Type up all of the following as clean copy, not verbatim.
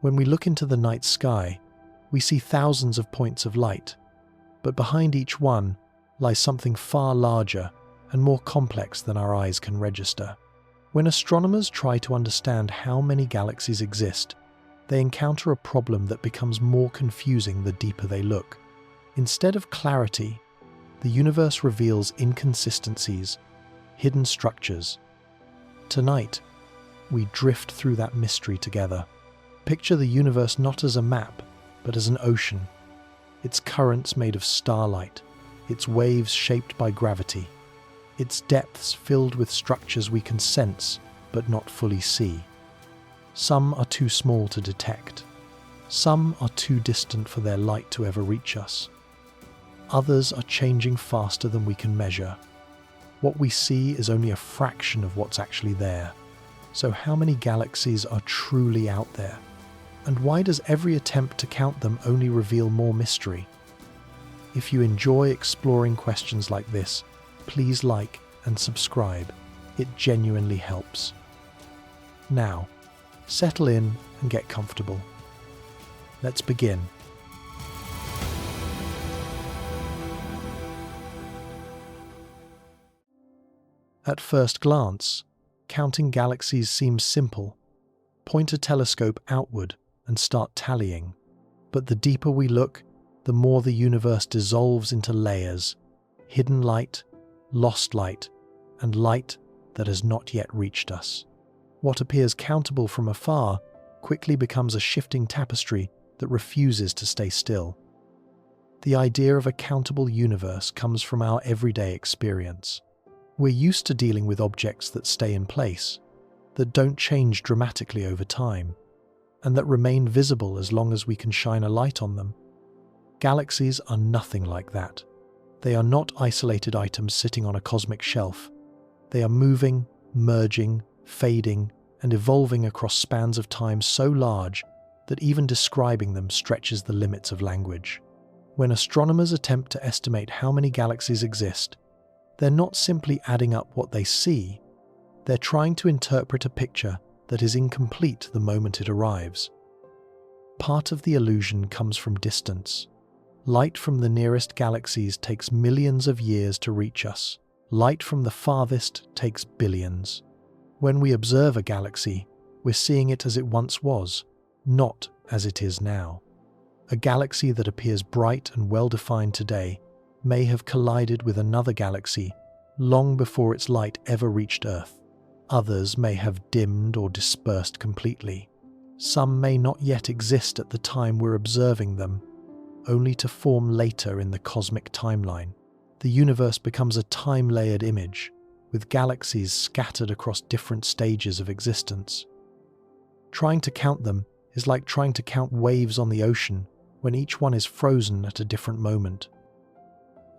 When we look into the night sky, we see thousands of points of light, but behind each one lies something far larger and more complex than our eyes can register. When astronomers try to understand how many galaxies exist, they encounter a problem that becomes more confusing the deeper they look. Instead of clarity, the universe reveals inconsistencies, hidden structures. Tonight, we drift through that mystery together. Picture the universe not as a map, but as an ocean. Its currents made of starlight, its waves shaped by gravity, its depths filled with structures we can sense but not fully see. Some are too small to detect. Some are too distant for their light to ever reach us. Others are changing faster than we can measure. What we see is only a fraction of what's actually there. So how many galaxies are truly out there? And why does every attempt to count them only reveal more mystery? If you enjoy exploring questions like this, please like and subscribe. It genuinely helps. Now, settle in and get comfortable. Let's begin. At first glance, counting galaxies seems simple. Point a telescope outward and start tallying. But the deeper we look, the more the universe dissolves into layers: hidden light, lost light, and light that has not yet reached us. What appears countable from afar quickly becomes a shifting tapestry that refuses to stay still. The idea of a countable universe comes from our everyday experience. We're used to dealing with objects that stay in place, that don't change dramatically over time, and that remain visible as long as we can shine a light on them. Galaxies are nothing like that. They are not isolated items sitting on a cosmic shelf. They are moving, merging, fading, and evolving across spans of time so large that even describing them stretches the limits of language. When astronomers attempt to estimate how many galaxies exist, they're not simply adding up what they see. They're trying to interpret a picture that is incomplete the moment it arrives. Part of the illusion comes from distance. Light from the nearest galaxies takes millions of years to reach us. Light from the farthest takes billions. When we observe a galaxy, we're seeing it as it once was, not as it is now. A galaxy that appears bright and well-defined today may have collided with another galaxy long before its light ever reached Earth. Others may have dimmed or dispersed completely. Some may not yet exist at the time we're observing them, only to form later in the cosmic timeline. The universe becomes a time-layered image, with galaxies scattered across different stages of existence. Trying to count them is like trying to count waves on the ocean when each one is frozen at a different moment.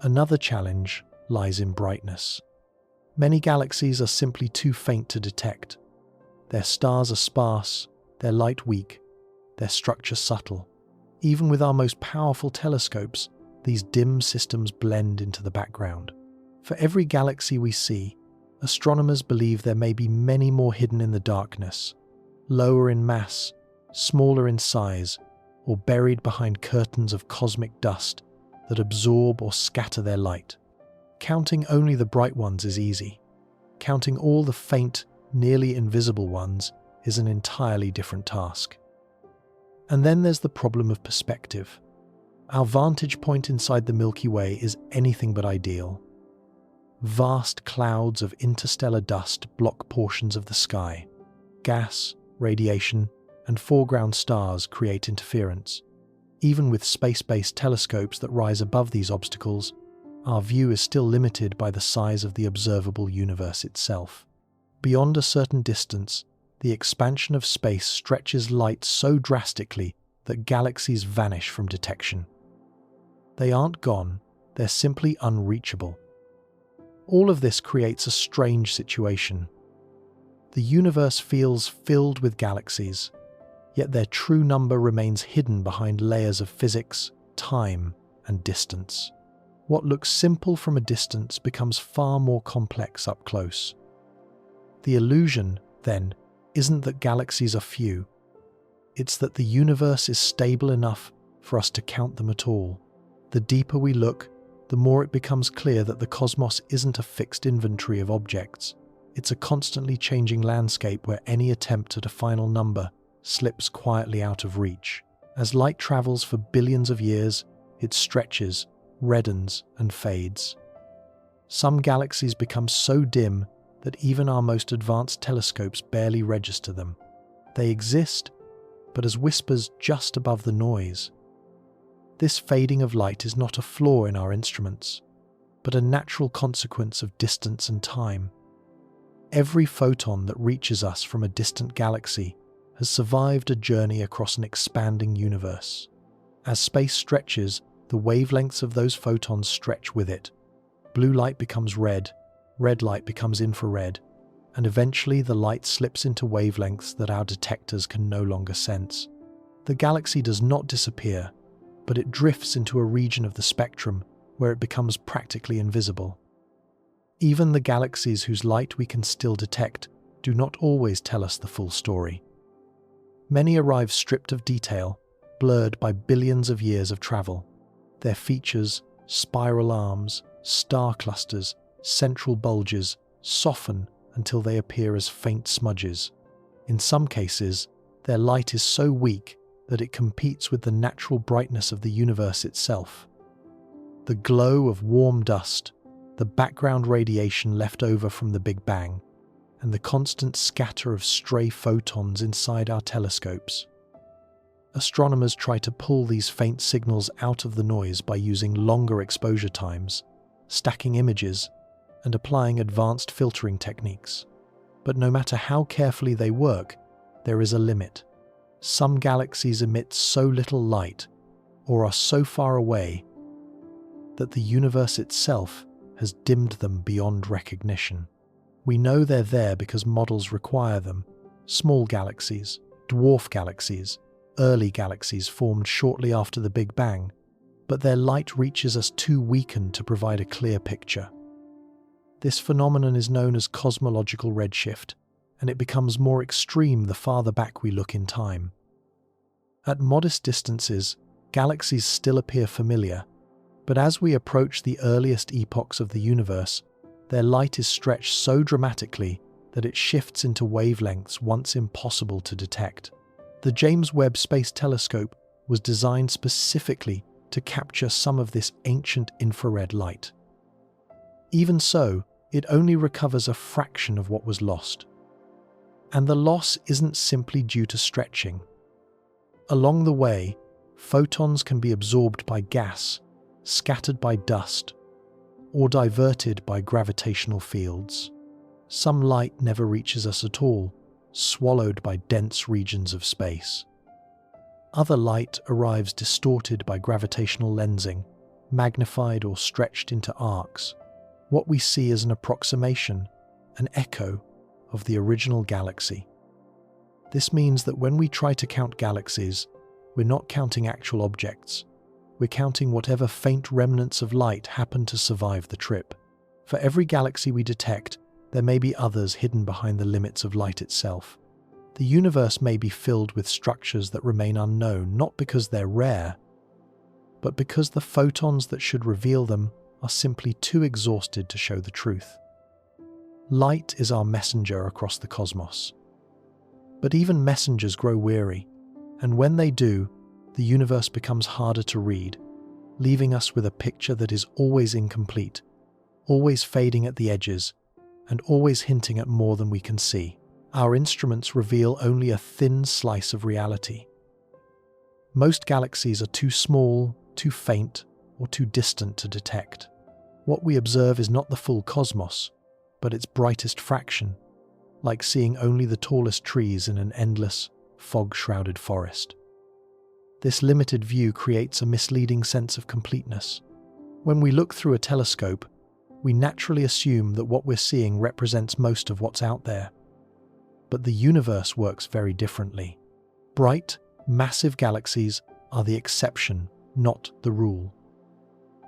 Another challenge lies in brightness. Many galaxies are simply too faint to detect. Their stars are sparse, their light weak, their structure subtle. Even with our most powerful telescopes, these dim systems blend into the background. For every galaxy we see, astronomers believe there may be many more hidden in the darkness, lower in mass, smaller in size, or buried behind curtains of cosmic dust that absorb or scatter their light. Counting only the bright ones is easy. Counting all the faint, nearly invisible ones is an entirely different task. And then there's the problem of perspective. Our vantage point inside the Milky Way is anything but ideal. Vast clouds of interstellar dust block portions of the sky. Gas, radiation, and foreground stars create interference. Even with space-based telescopes that rise above these obstacles, our view is still limited by the size of the observable universe itself. Beyond a certain distance, the expansion of space stretches light so drastically that galaxies vanish from detection. They aren't gone, they're simply unreachable. All of this creates a strange situation. The universe feels filled with galaxies, yet their true number remains hidden behind layers of physics, time, and distance. What looks simple from a distance becomes far more complex up close. The illusion, then, isn't that galaxies are few. It's that the universe is stable enough for us to count them at all. The deeper we look, the more it becomes clear that the cosmos isn't a fixed inventory of objects. It's a constantly changing landscape where any attempt at a final number slips quietly out of reach. As light travels for billions of years, it stretches, reddens, and fades. Some galaxies become so dim that even our most advanced telescopes barely register them. They exist, but as whispers just above the noise. This fading of light is not a flaw in our instruments, but a natural consequence of distance and time. Every photon that reaches us from a distant galaxy has survived a journey across an expanding universe. As space stretches, the wavelengths of those photons stretch with it. Blue light becomes red light becomes infrared, and eventually the light slips into wavelengths that our detectors can no longer sense. The galaxy does not disappear, but it drifts into a region of the spectrum where it becomes practically invisible. Even the galaxies whose light we can still detect do not always tell us the full story. Many arrive stripped of detail, blurred by billions of years of travel. Their features, spiral arms, star clusters, central bulges, soften until they appear as faint smudges. In some cases, their light is so weak that it competes with the natural brightness of the universe itself. The glow of warm dust, the background radiation left over from the Big Bang, and the constant scatter of stray photons inside our telescopes. Astronomers try to pull these faint signals out of the noise by using longer exposure times, stacking images, and applying advanced filtering techniques. But no matter how carefully they work, there is a limit. Some galaxies emit so little light, or are so far away, that the universe itself has dimmed them beyond recognition. We know they're there because models require them. Small galaxies, dwarf galaxies, early galaxies formed shortly after the Big Bang, but their light reaches us too weakened to provide a clear picture. This phenomenon is known as cosmological redshift, and it becomes more extreme the farther back we look in time. At modest distances, galaxies still appear familiar, but as we approach the earliest epochs of the universe, their light is stretched so dramatically that it shifts into wavelengths once impossible to detect. The James Webb Space Telescope was designed specifically to capture some of this ancient infrared light. Even so, it only recovers a fraction of what was lost. And the loss isn't simply due to stretching. Along the way, photons can be absorbed by gas, scattered by dust, or diverted by gravitational fields. Some light never reaches us at all, swallowed by dense regions of space. Other light arrives distorted by gravitational lensing, magnified or stretched into arcs. What we see is an approximation, an echo of the original galaxy. This means that when we try to count galaxies, we're not counting actual objects. We're counting whatever faint remnants of light happen to survive the trip. For every galaxy we detect, there may be others hidden behind the limits of light itself. The universe may be filled with structures that remain unknown, not because they're rare, but because the photons that should reveal them are simply too exhausted to show the truth. Light is our messenger across the cosmos. But even messengers grow weary, and when they do, the universe becomes harder to read, leaving us with a picture that is always incomplete, always fading at the edges, and always hinting at more than we can see. Our instruments reveal only a thin slice of reality. Most galaxies are too small, too faint, or too distant to detect. What we observe is not the full cosmos, but its brightest fraction, like seeing only the tallest trees in an endless, fog-shrouded forest. This limited view creates a misleading sense of completeness. When we look through a telescope, we naturally assume that what we're seeing represents most of what's out there. But the universe works very differently. Bright, massive galaxies are the exception, not the rule.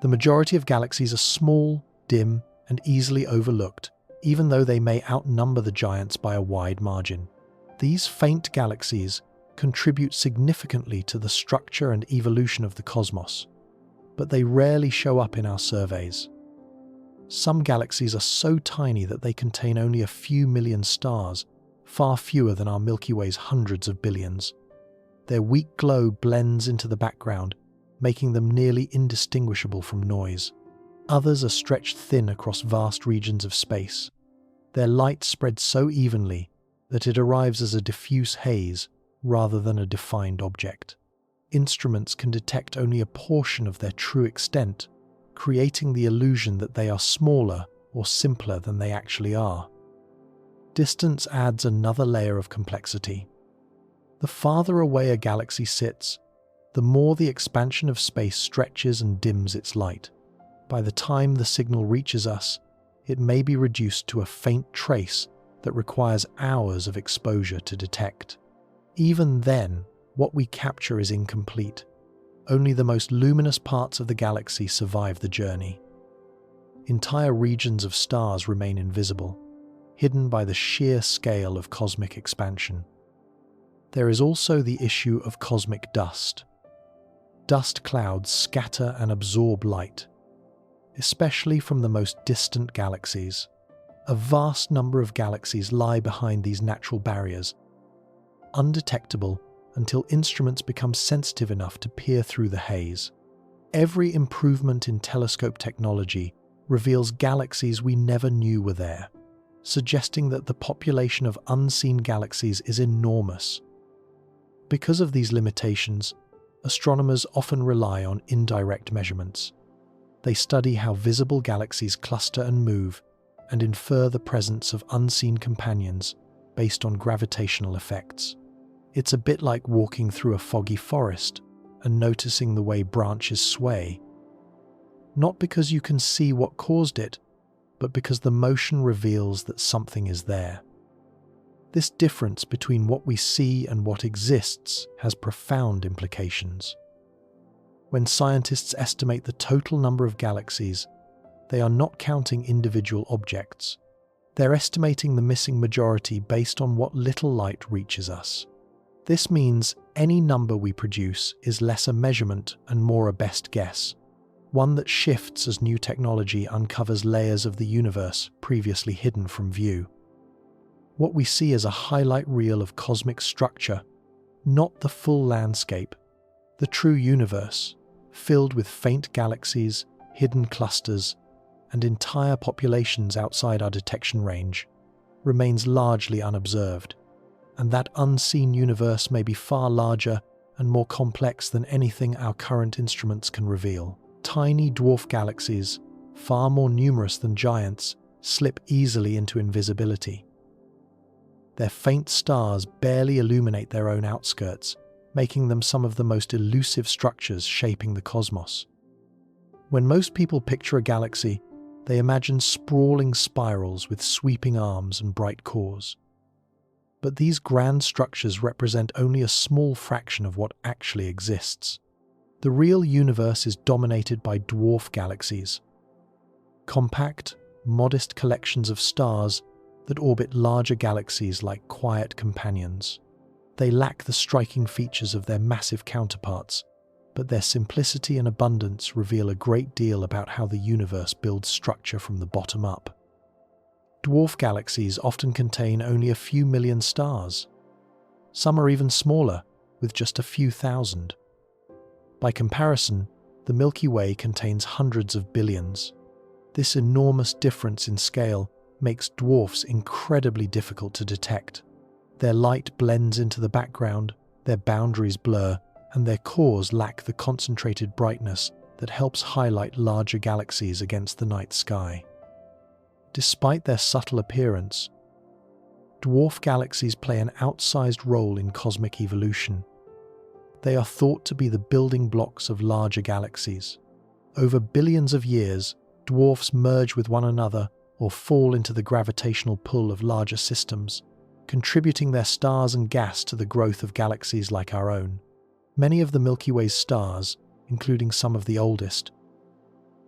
The majority of galaxies are small, dim, and easily overlooked, even though they may outnumber the giants by a wide margin. These faint galaxies, contribute significantly to the structure and evolution of the cosmos, but they rarely show up in our surveys. Some galaxies are so tiny that they contain only a few million stars, far fewer than our Milky Way's hundreds of billions. Their weak glow blends into the background, making them nearly indistinguishable from noise. Others are stretched thin across vast regions of space. Their light spreads so evenly that it arrives as a diffuse haze rather than a defined object. Instruments can detect only a portion of their true extent, creating the illusion that they are smaller or simpler than they actually are. Distance adds another layer of complexity. The farther away a galaxy sits, the more the expansion of space stretches and dims its light. By the time the signal reaches us, it may be reduced to a faint trace that requires hours of exposure to detect. Even then, what we capture is incomplete. Only the most luminous parts of the galaxy survive the journey. Entire regions of stars remain invisible, hidden by the sheer scale of cosmic expansion. There is also the issue of cosmic dust. Dust clouds scatter and absorb light, especially from the most distant galaxies. A vast number of galaxies lie behind these natural barriers, undetectable until instruments become sensitive enough to peer through the haze. Every improvement in telescope technology reveals galaxies we never knew were there, suggesting that the population of unseen galaxies is enormous. Because of these limitations, astronomers often rely on indirect measurements. They study how visible galaxies cluster and move, and infer the presence of unseen companions based on gravitational effects. It's a bit like walking through a foggy forest and noticing the way branches sway. Not because you can see what caused it, but because the motion reveals that something is there. This difference between what we see and what exists has profound implications. When scientists estimate the total number of galaxies, they are not counting individual objects. They're estimating the missing majority based on what little light reaches us. This means any number we produce is less a measurement and more a best guess, one that shifts as new technology uncovers layers of the universe previously hidden from view. What we see is a highlight reel of cosmic structure, not the full landscape. The true universe, filled with faint galaxies, hidden clusters, and entire populations outside our detection range, remains largely unobserved. And that unseen universe may be far larger and more complex than anything our current instruments can reveal. Tiny dwarf galaxies, far more numerous than giants, slip easily into invisibility. Their faint stars barely illuminate their own outskirts, making them some of the most elusive structures shaping the cosmos. When most people picture a galaxy, they imagine sprawling spirals with sweeping arms and bright cores. But these grand structures represent only a small fraction of what actually exists. The real universe is dominated by dwarf galaxies, compact, modest collections of stars that orbit larger galaxies like quiet companions. They lack the striking features of their massive counterparts, but their simplicity and abundance reveal a great deal about how the universe builds structure from the bottom up. Dwarf galaxies often contain only a few million stars. Some are even smaller, with just a few thousand. By comparison, the Milky Way contains hundreds of billions. This enormous difference in scale makes dwarfs incredibly difficult to detect. Their light blends into the background, their boundaries blur, and their cores lack the concentrated brightness that helps highlight larger galaxies against the night sky. Despite their subtle appearance, dwarf galaxies play an outsized role in cosmic evolution. They are thought to be the building blocks of larger galaxies. Over billions of years, dwarfs merge with one another or fall into the gravitational pull of larger systems, contributing their stars and gas to the growth of galaxies like our own. Many of the Milky Way's stars, including some of the oldest,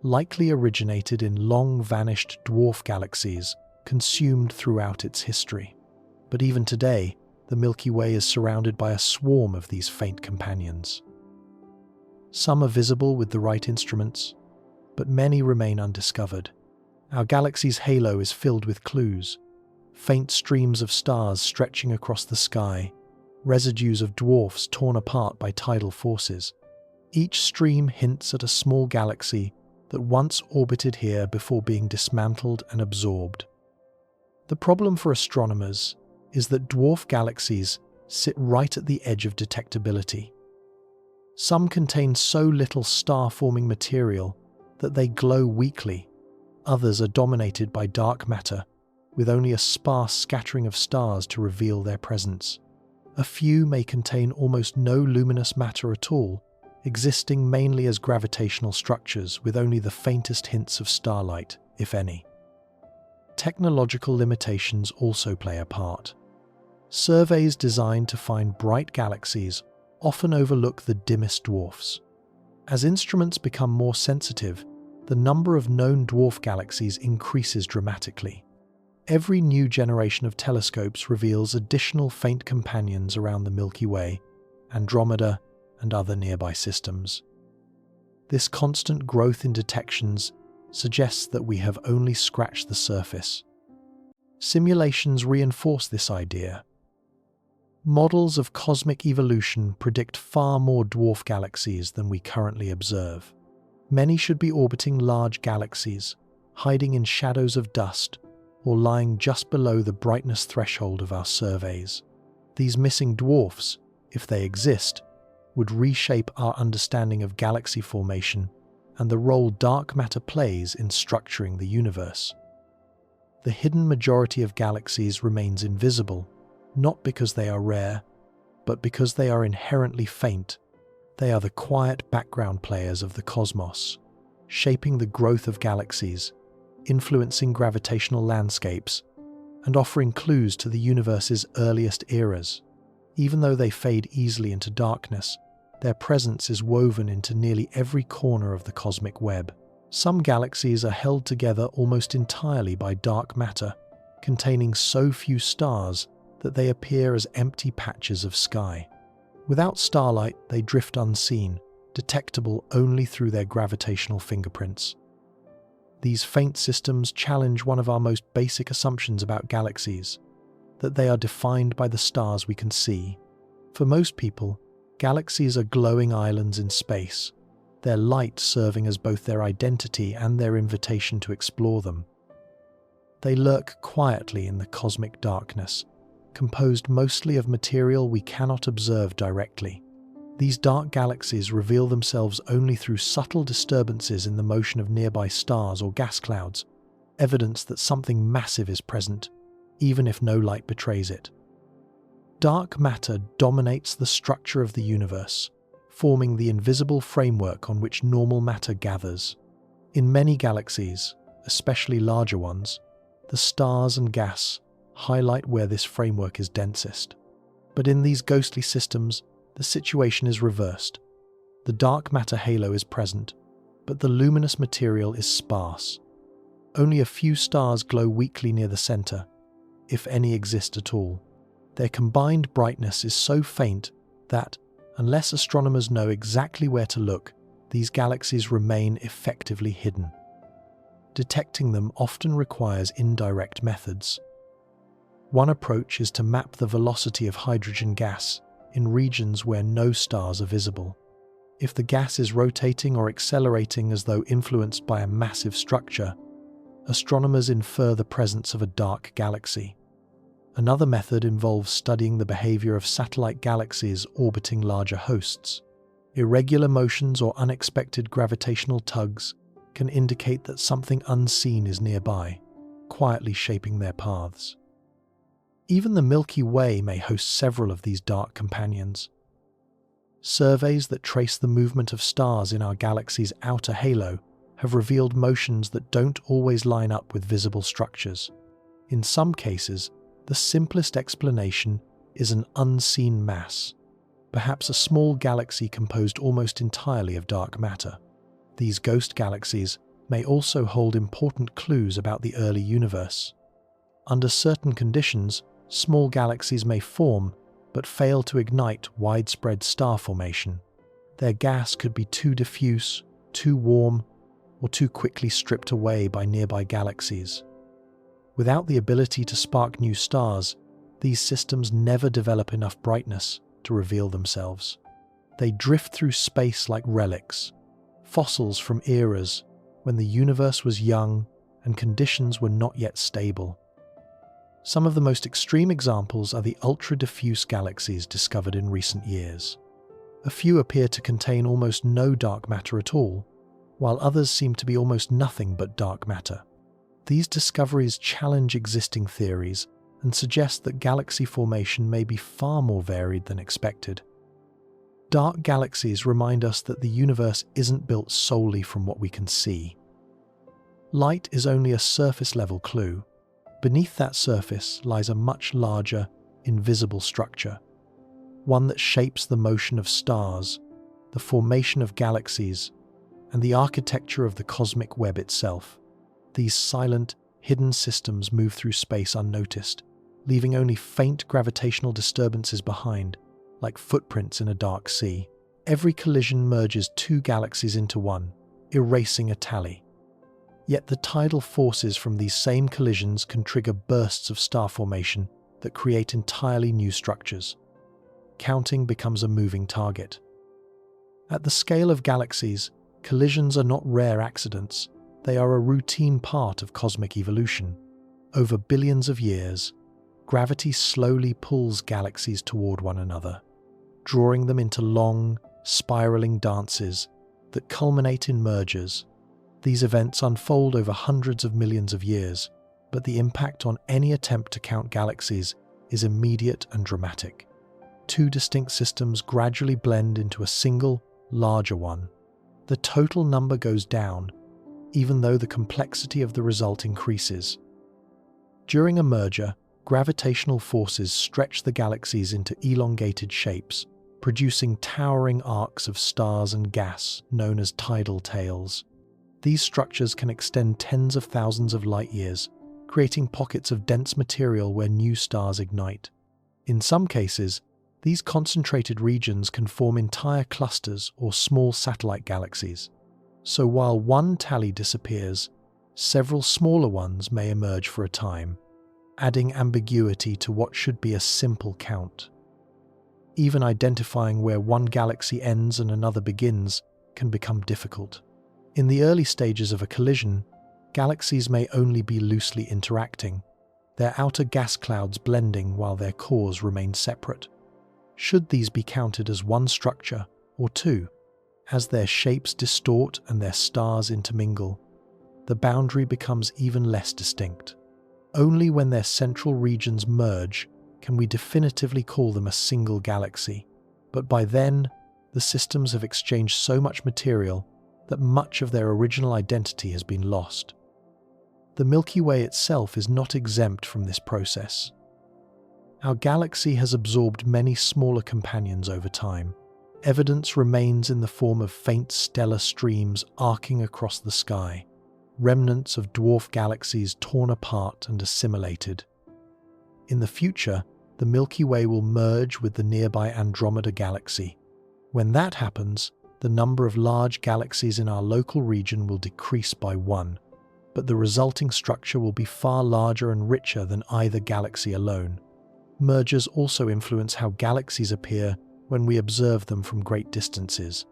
likely originated in long-vanished dwarf galaxies consumed throughout its history. But even today, the Milky Way is surrounded by a swarm of these faint companions. Some are visible with the right instruments, but many remain undiscovered. Our galaxy's halo is filled with clues, faint streams of stars stretching across the sky, residues of dwarfs torn apart by tidal forces. Each stream hints at a small galaxy that once orbited here before being dismantled and absorbed. The problem for astronomers is that dwarf galaxies sit right at the edge of detectability. Some contain so little star-forming material that they glow weakly. Others are dominated by dark matter, with only a sparse scattering of stars to reveal their presence. A few may contain almost no luminous matter at all, existing mainly as gravitational structures with only the faintest hints of starlight, if any. Technological limitations also play a part. Surveys designed to find bright galaxies often overlook the dimmest dwarfs. As instruments become more sensitive, the number of known dwarf galaxies increases dramatically. Every new generation of telescopes reveals additional faint companions around the Milky Way, Andromeda, and other nearby systems. This constant growth in detections suggests that we have only scratched the surface. Simulations reinforce this idea. Models of cosmic evolution predict far more dwarf galaxies than we currently observe. Many should be orbiting large galaxies, hiding in shadows of dust, or lying just below the brightness threshold of our surveys. These missing dwarfs, if they exist, would reshape our understanding of galaxy formation and the role dark matter plays in structuring the universe. The hidden majority of galaxies remains invisible, not because they are rare, but because they are inherently faint. They are the quiet background players of the cosmos, shaping the growth of galaxies, influencing gravitational landscapes, and offering clues to the universe's earliest eras. Even though they fade easily into darkness, their presence is woven into nearly every corner of the cosmic web. Some galaxies are held together almost entirely by dark matter, containing so few stars that they appear as empty patches of sky. Without starlight, they drift unseen, detectable only through their gravitational fingerprints. These faint systems challenge one of our most basic assumptions about galaxies, that they are defined by the stars we can see. For most people, galaxies are glowing islands in space, their light serving as both their identity and their invitation to explore them. They lurk quietly in the cosmic darkness, composed mostly of material we cannot observe directly. These dark galaxies reveal themselves only through subtle disturbances in the motion of nearby stars or gas clouds, evidence that something massive is present, even if no light betrays it. Dark matter dominates the structure of the universe, forming the invisible framework on which normal matter gathers. In many galaxies, especially larger ones, the stars and gas highlight where this framework is densest. But in these ghostly systems, the situation is reversed. The dark matter halo is present, but the luminous material is sparse. Only a few stars glow weakly near the center, if any exist at all. Their combined brightness is so faint that, unless astronomers know exactly where to look, these galaxies remain effectively hidden. Detecting them often requires indirect methods. One approach is to map the velocity of hydrogen gas in regions where no stars are visible. If the gas is rotating or accelerating as though influenced by a massive structure, astronomers infer the presence of a dark galaxy. Another method involves studying the behavior of satellite galaxies orbiting larger hosts. Irregular motions or unexpected gravitational tugs can indicate that something unseen is nearby, quietly shaping their paths. Even the Milky Way may host several of these dark companions. Surveys that trace the movement of stars in our galaxy's outer halo have revealed motions that don't always line up with visible structures. In some cases, the simplest explanation is an unseen mass, perhaps a small galaxy composed almost entirely of dark matter. These ghost galaxies may also hold important clues about the early universe. Under certain conditions, small galaxies may form but fail to ignite widespread star formation. Their gas could be too diffuse, too warm, or too quickly stripped away by nearby galaxies. Without the ability to spark new stars, these systems never develop enough brightness to reveal themselves. They drift through space like relics, fossils from eras when the universe was young and conditions were not yet stable. Some of the most extreme examples are the ultra-diffuse galaxies discovered in recent years. A few appear to contain almost no dark matter at all, while others seem to be almost nothing but dark matter. These discoveries challenge existing theories and suggest that galaxy formation may be far more varied than expected. Dark galaxies remind us that the universe isn't built solely from what we can see. Light is only a surface-level clue. Beneath that surface lies a much larger, invisible structure, one that shapes the motion of stars, the formation of galaxies, and the architecture of the cosmic web itself. These silent, hidden systems move through space unnoticed, leaving only faint gravitational disturbances behind, like footprints in a dark sea. Every collision merges two galaxies into one, erasing a tally. Yet the tidal forces from these same collisions can trigger bursts of star formation that create entirely new structures. Counting becomes a moving target. At the scale of galaxies, collisions are not rare accidents. They are a routine part of cosmic evolution. Over billions of years, gravity slowly pulls galaxies toward one another, drawing them into long, spiraling dances that culminate in mergers. These events unfold over hundreds of millions of years, but the impact on any attempt to count galaxies is immediate and dramatic. Two distinct systems gradually blend into a single, larger one. The total number goes down, even though the complexity of the result increases. During a merger, gravitational forces stretch the galaxies into elongated shapes, producing towering arcs of stars and gas known as tidal tails. These structures can extend tens of thousands of light years, creating pockets of dense material where new stars ignite. In some cases, these concentrated regions can form entire clusters or small satellite galaxies. So while one tally disappears, several smaller ones may emerge for a time, adding ambiguity to what should be a simple count. Even identifying where one galaxy ends and another begins can become difficult. In the early stages of a collision, galaxies may only be loosely interacting, their outer gas clouds blending while their cores remain separate. Should these be counted as one structure or two? As their shapes distort and their stars intermingle, the boundary becomes even less distinct. Only when their central regions merge can we definitively call them a single galaxy. But by then, the systems have exchanged so much material that much of their original identity has been lost. The Milky Way itself is not exempt from this process. Our galaxy has absorbed many smaller companions over time. Evidence remains in the form of faint stellar streams arcing across the sky, remnants of dwarf galaxies torn apart and assimilated. In the future, the Milky Way will merge with the nearby Andromeda galaxy. When that happens, the number of large galaxies in our local region will decrease by one, but the resulting structure will be far larger and richer than either galaxy alone. Mergers also influence how galaxies appear when we observe them from great distances.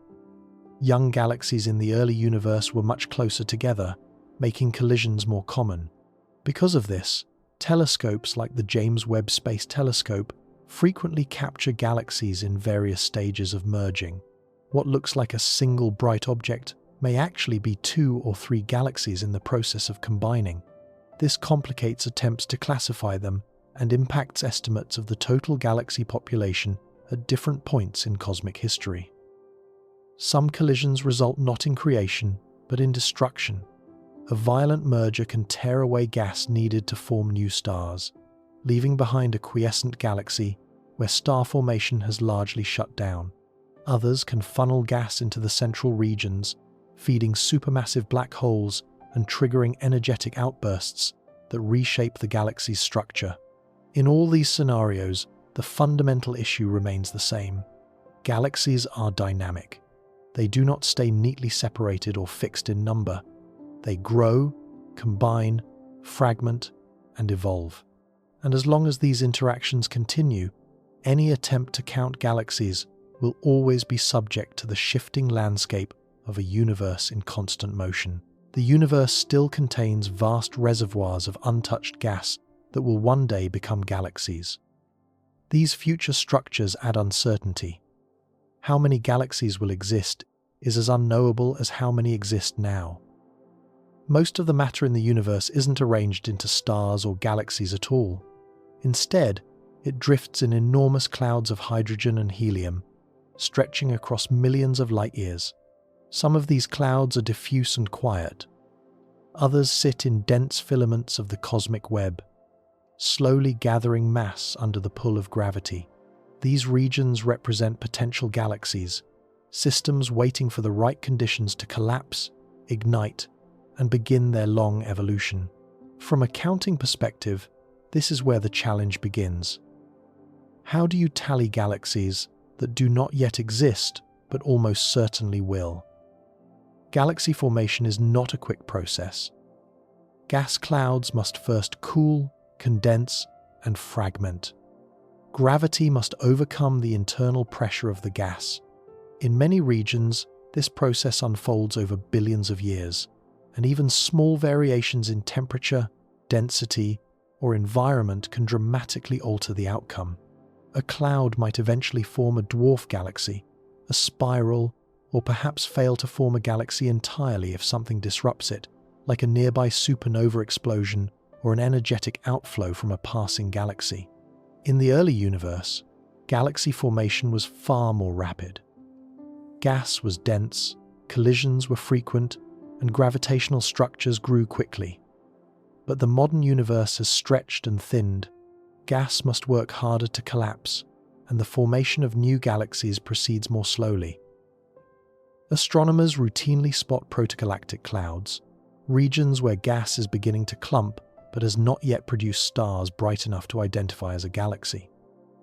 Young galaxies in the early universe were much closer together, making collisions more common. Because of this, telescopes like the James Webb Space Telescope frequently capture galaxies in various stages of merging. What looks like a single bright object may actually be 2 or 3 galaxies in the process of combining. This complicates attempts to classify them and impacts estimates of the total galaxy population at different points in cosmic history. Some collisions result not in creation, but in destruction. A violent merger can tear away gas needed to form new stars, leaving behind a quiescent galaxy where star formation has largely shut down. Others can funnel gas into the central regions, feeding supermassive black holes and triggering energetic outbursts that reshape the galaxy's structure. In all these scenarios, the fundamental issue remains the same. Galaxies are dynamic. They do not stay neatly separated or fixed in number. They grow, combine, fragment, and evolve. And as long as these interactions continue, any attempt to count galaxies will always be subject to the shifting landscape of a universe in constant motion. The universe still contains vast reservoirs of untouched gas that will one day become galaxies. These future structures add uncertainty. How many galaxies will exist is as unknowable as how many exist now. Most of the matter in the universe isn't arranged into stars or galaxies at all. Instead, it drifts in enormous clouds of hydrogen and helium, stretching across millions of light-years. Some of these clouds are diffuse and quiet. Others sit in dense filaments of the cosmic web, slowly gathering mass under the pull of gravity. These regions represent potential galaxies, systems waiting for the right conditions to collapse, ignite, and begin their long evolution. From a counting perspective, this is where the challenge begins. How do you tally galaxies that do not yet exist, but almost certainly will? Galaxy formation is not a quick process. Gas clouds must first cool, condense, and fragment. Gravity must overcome the internal pressure of the gas. In many regions, this process unfolds over billions of years, and even small variations in temperature, density, or environment can dramatically alter the outcome. A cloud might eventually form a dwarf galaxy, a spiral, or perhaps fail to form a galaxy entirely if something disrupts it, like a nearby supernova explosion or an energetic outflow from a passing galaxy. In the early universe, galaxy formation was far more rapid. Gas was dense, collisions were frequent, and gravitational structures grew quickly. But the modern universe has stretched and thinned. Gas must work harder to collapse, and the formation of new galaxies proceeds more slowly. Astronomers routinely spot protogalactic clouds, regions where gas is beginning to clump but has not yet produced stars bright enough to identify as a galaxy.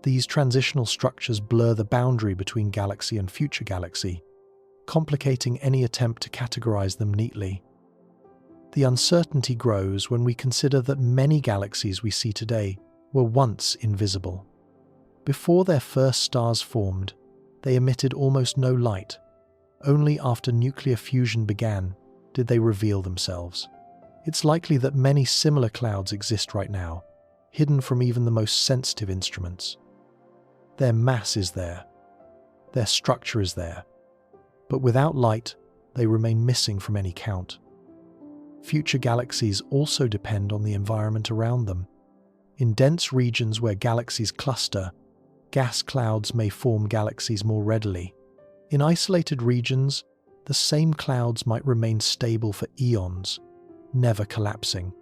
These transitional structures blur the boundary between galaxy and future galaxy, complicating any attempt to categorize them neatly. The uncertainty grows when we consider that many galaxies we see today were once invisible. Before their first stars formed, they emitted almost no light. Only after nuclear fusion began did they reveal themselves. It's likely that many similar clouds exist right now, hidden from even the most sensitive instruments. Their mass is there. Their structure is there. But without light, they remain missing from any count. Future galaxies also depend on the environment around them. In dense regions where galaxies cluster, gas clouds may form galaxies more readily. In isolated regions, the same clouds might remain stable for eons, never collapsing.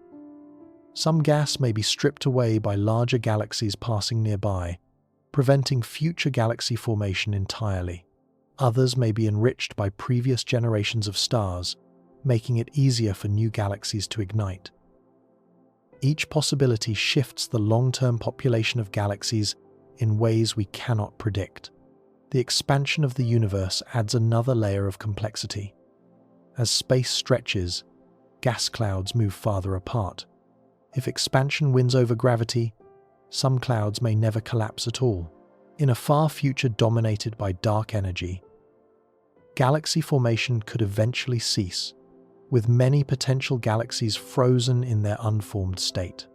Some gas may be stripped away by larger galaxies passing nearby, preventing future galaxy formation entirely. Others may be enriched by previous generations of stars, making it easier for new galaxies to ignite. Each possibility shifts the long-term population of galaxies in ways we cannot predict. The expansion of the universe adds another layer of complexity. As space stretches, gas clouds move farther apart. If expansion wins over gravity, some clouds may never collapse at all. In a far future dominated by dark energy, galaxy formation could eventually cease, with many potential galaxies frozen in their unformed state.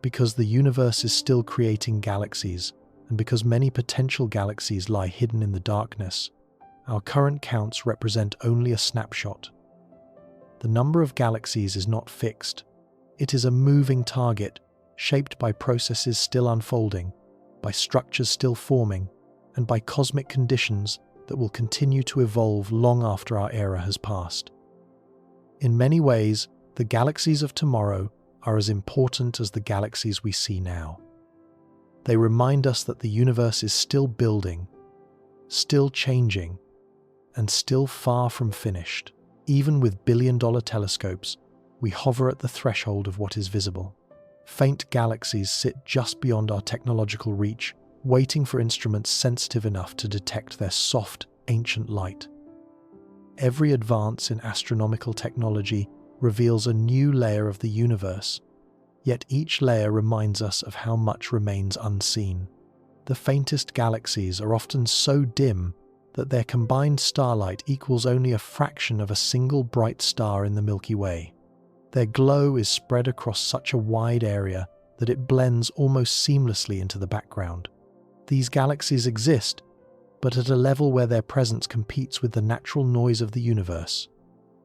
Because the universe is still creating galaxies, and because many potential galaxies lie hidden in the darkness, our current counts represent only a snapshot. The number of galaxies is not fixed. It is a moving target, shaped by processes still unfolding, by structures still forming, and by cosmic conditions that will continue to evolve long after our era has passed. In many ways, the galaxies of tomorrow are as important as the galaxies we see now. They remind us that the universe is still building, still changing, and still far from finished. Even with billion-dollar telescopes, we hover at the threshold of what is visible. Faint galaxies sit just beyond our technological reach, waiting for instruments sensitive enough to detect their soft, ancient light. Every advance in astronomical technology reveals a new layer of the universe, yet each layer reminds us of how much remains unseen. The faintest galaxies are often so dim that their combined starlight equals only a fraction of a single bright star in the Milky Way. Their glow is spread across such a wide area that it blends almost seamlessly into the background. These galaxies exist, but at a level where their presence competes with the natural noise of the universe.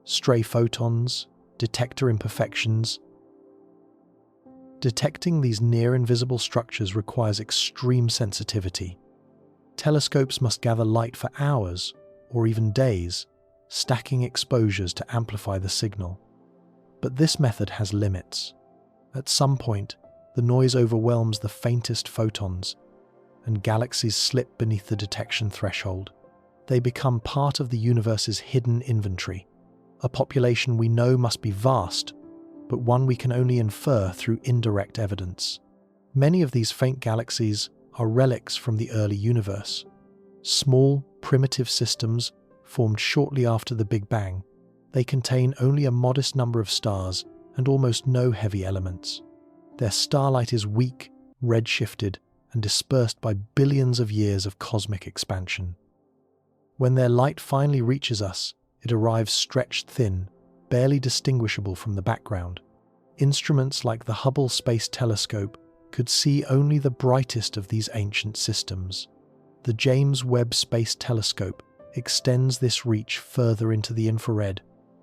Stray photons, detector imperfections. Detecting these near-invisible structures requires extreme sensitivity. Telescopes must gather light for hours, or even days, stacking exposures to amplify the signal. But this method has limits. At some point, the noise overwhelms the faintest photons, and galaxies slip beneath the detection threshold. They become part of the universe's hidden inventory, a population we know must be vast, but one we can only infer through indirect evidence. Many of these faint galaxies are relics from the early universe. Small, primitive systems formed shortly after the Big Bang. They contain only a modest number of stars and almost no heavy elements. Their starlight is weak, redshifted, and dispersed by billions of years of cosmic expansion. When their light finally reaches us, it arrives stretched thin, barely distinguishable from the background. Instruments like the Hubble Space Telescope could see only the brightest of these ancient systems. The James Webb Space Telescope extends this reach further into the infrared,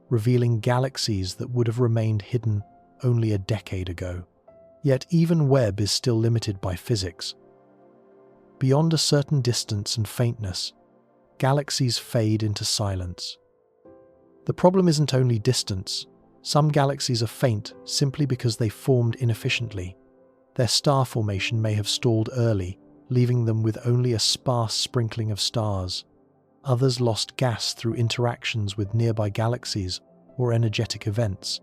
revealing galaxies that would have remained hidden only a decade ago. Yet even Webb is still limited by physics. Beyond a certain distance and faintness, galaxies fade into silence. The problem isn't only distance. Some galaxies are faint simply because they formed inefficiently. Their star formation may have stalled early, leaving them with only a sparse sprinkling of stars. Others lost gas through interactions with nearby galaxies or energetic events,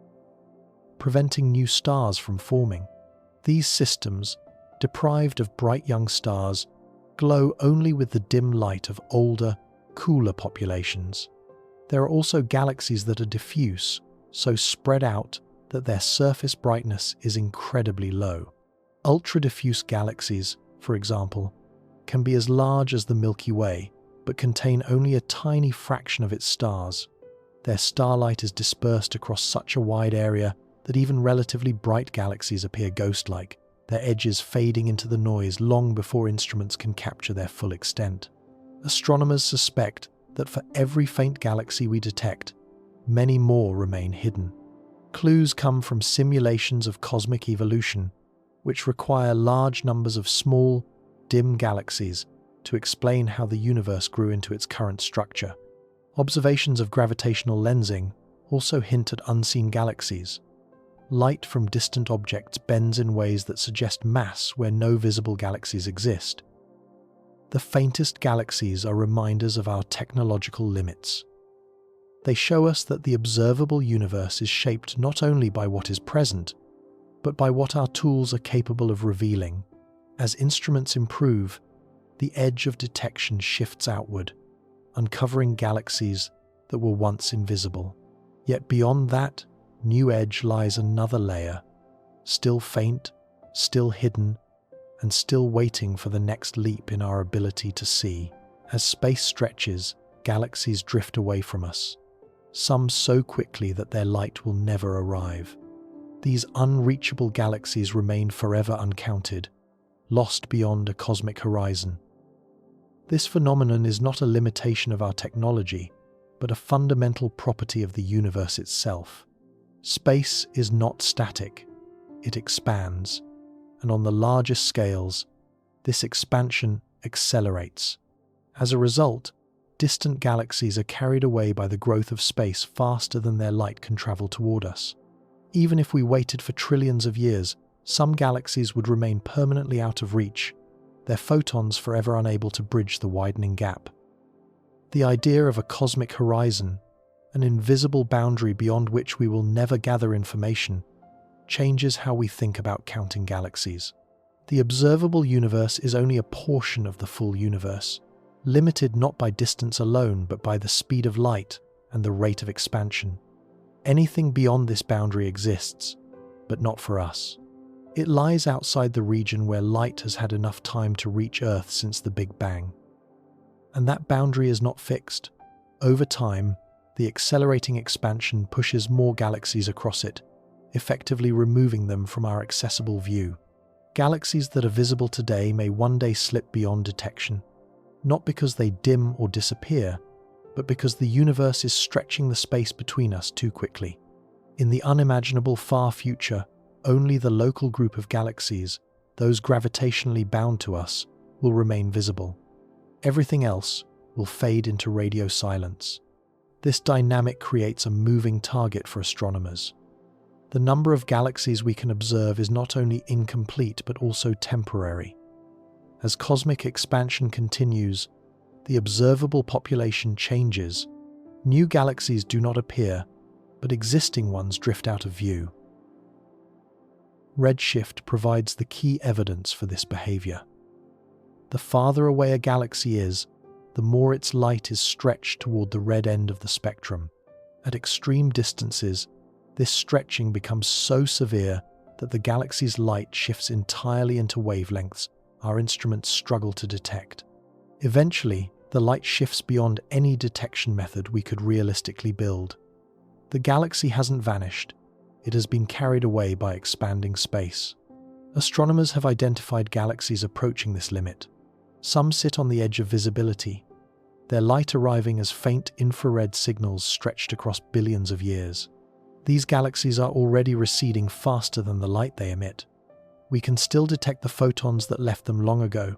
preventing new stars from forming. These systems, deprived of bright young stars, glow only with the dim light of older, cooler populations. There are also galaxies that are diffuse, so spread out that their surface brightness is incredibly low. Ultra-diffuse galaxies, for example, can be as large as the Milky Way, but contain only a tiny fraction of its stars. Their starlight is dispersed across such a wide area that even relatively bright galaxies appear ghost-like, their edges fading into the noise long before instruments can capture their full extent. Astronomers suspect that for every faint galaxy we detect, many more remain hidden. Clues come from simulations of cosmic evolution, which require large numbers of small, dim galaxies to explain how the universe grew into its current structure. Observations of gravitational lensing also hint at unseen galaxies. Light from distant objects bends in ways that suggest mass where no visible galaxies exist. The faintest galaxies are reminders of our technological limits. They show us that the observable universe is shaped not only by what is present, but by what our tools are capable of revealing. As instruments improve, the edge of detection shifts outward, uncovering galaxies that were once invisible. Yet beyond that new edge lies another layer, still faint, still hidden, and still waiting for the next leap in our ability to see. As space stretches, galaxies drift away from us, some so quickly that their light will never arrive. These unreachable galaxies remain forever uncounted, lost beyond a cosmic horizon. This phenomenon is not a limitation of our technology, but a fundamental property of the universe itself. Space is not static, it expands, and on the largest scales, this expansion accelerates. As a result, distant galaxies are carried away by the growth of space faster than their light can travel toward us. Even if we waited for trillions of years, some galaxies would remain permanently out of reach, their photons forever unable to bridge the widening gap. The idea of a cosmic horizon, an invisible boundary beyond which we will never gather information, changes how we think about counting galaxies. The observable universe is only a portion of the full universe, limited not by distance alone but by the speed of light and the rate of expansion. Anything beyond this boundary exists, but not for us. It lies outside the region where light has had enough time to reach Earth since the Big Bang. And that boundary is not fixed. Over time, the accelerating expansion pushes more galaxies across it, effectively removing them from our accessible view. Galaxies that are visible today may one day slip beyond detection, not because they dim or disappear, but because the universe is stretching the space between us too quickly. In the unimaginable far future, only the local group of galaxies, those gravitationally bound to us, will remain visible. Everything else will fade into radio silence. This dynamic creates a moving target for astronomers. The number of galaxies we can observe is not only incomplete but also temporary. As cosmic expansion continues, the observable population changes. New galaxies do not appear, but existing ones drift out of view. Redshift provides the key evidence for this behavior. The farther away a galaxy is, the more its light is stretched toward the red end of the spectrum. At extreme distances, this stretching becomes so severe that the galaxy's light shifts entirely into wavelengths our instruments struggle to detect. Eventually, the light shifts beyond any detection method we could realistically build. The galaxy hasn't vanished, it has been carried away by expanding space. Astronomers have identified galaxies approaching this limit. Some sit on the edge of visibility, their light arriving as faint infrared signals stretched across billions of years. These galaxies are already receding faster than the light they emit. We can still detect the photons that left them long ago,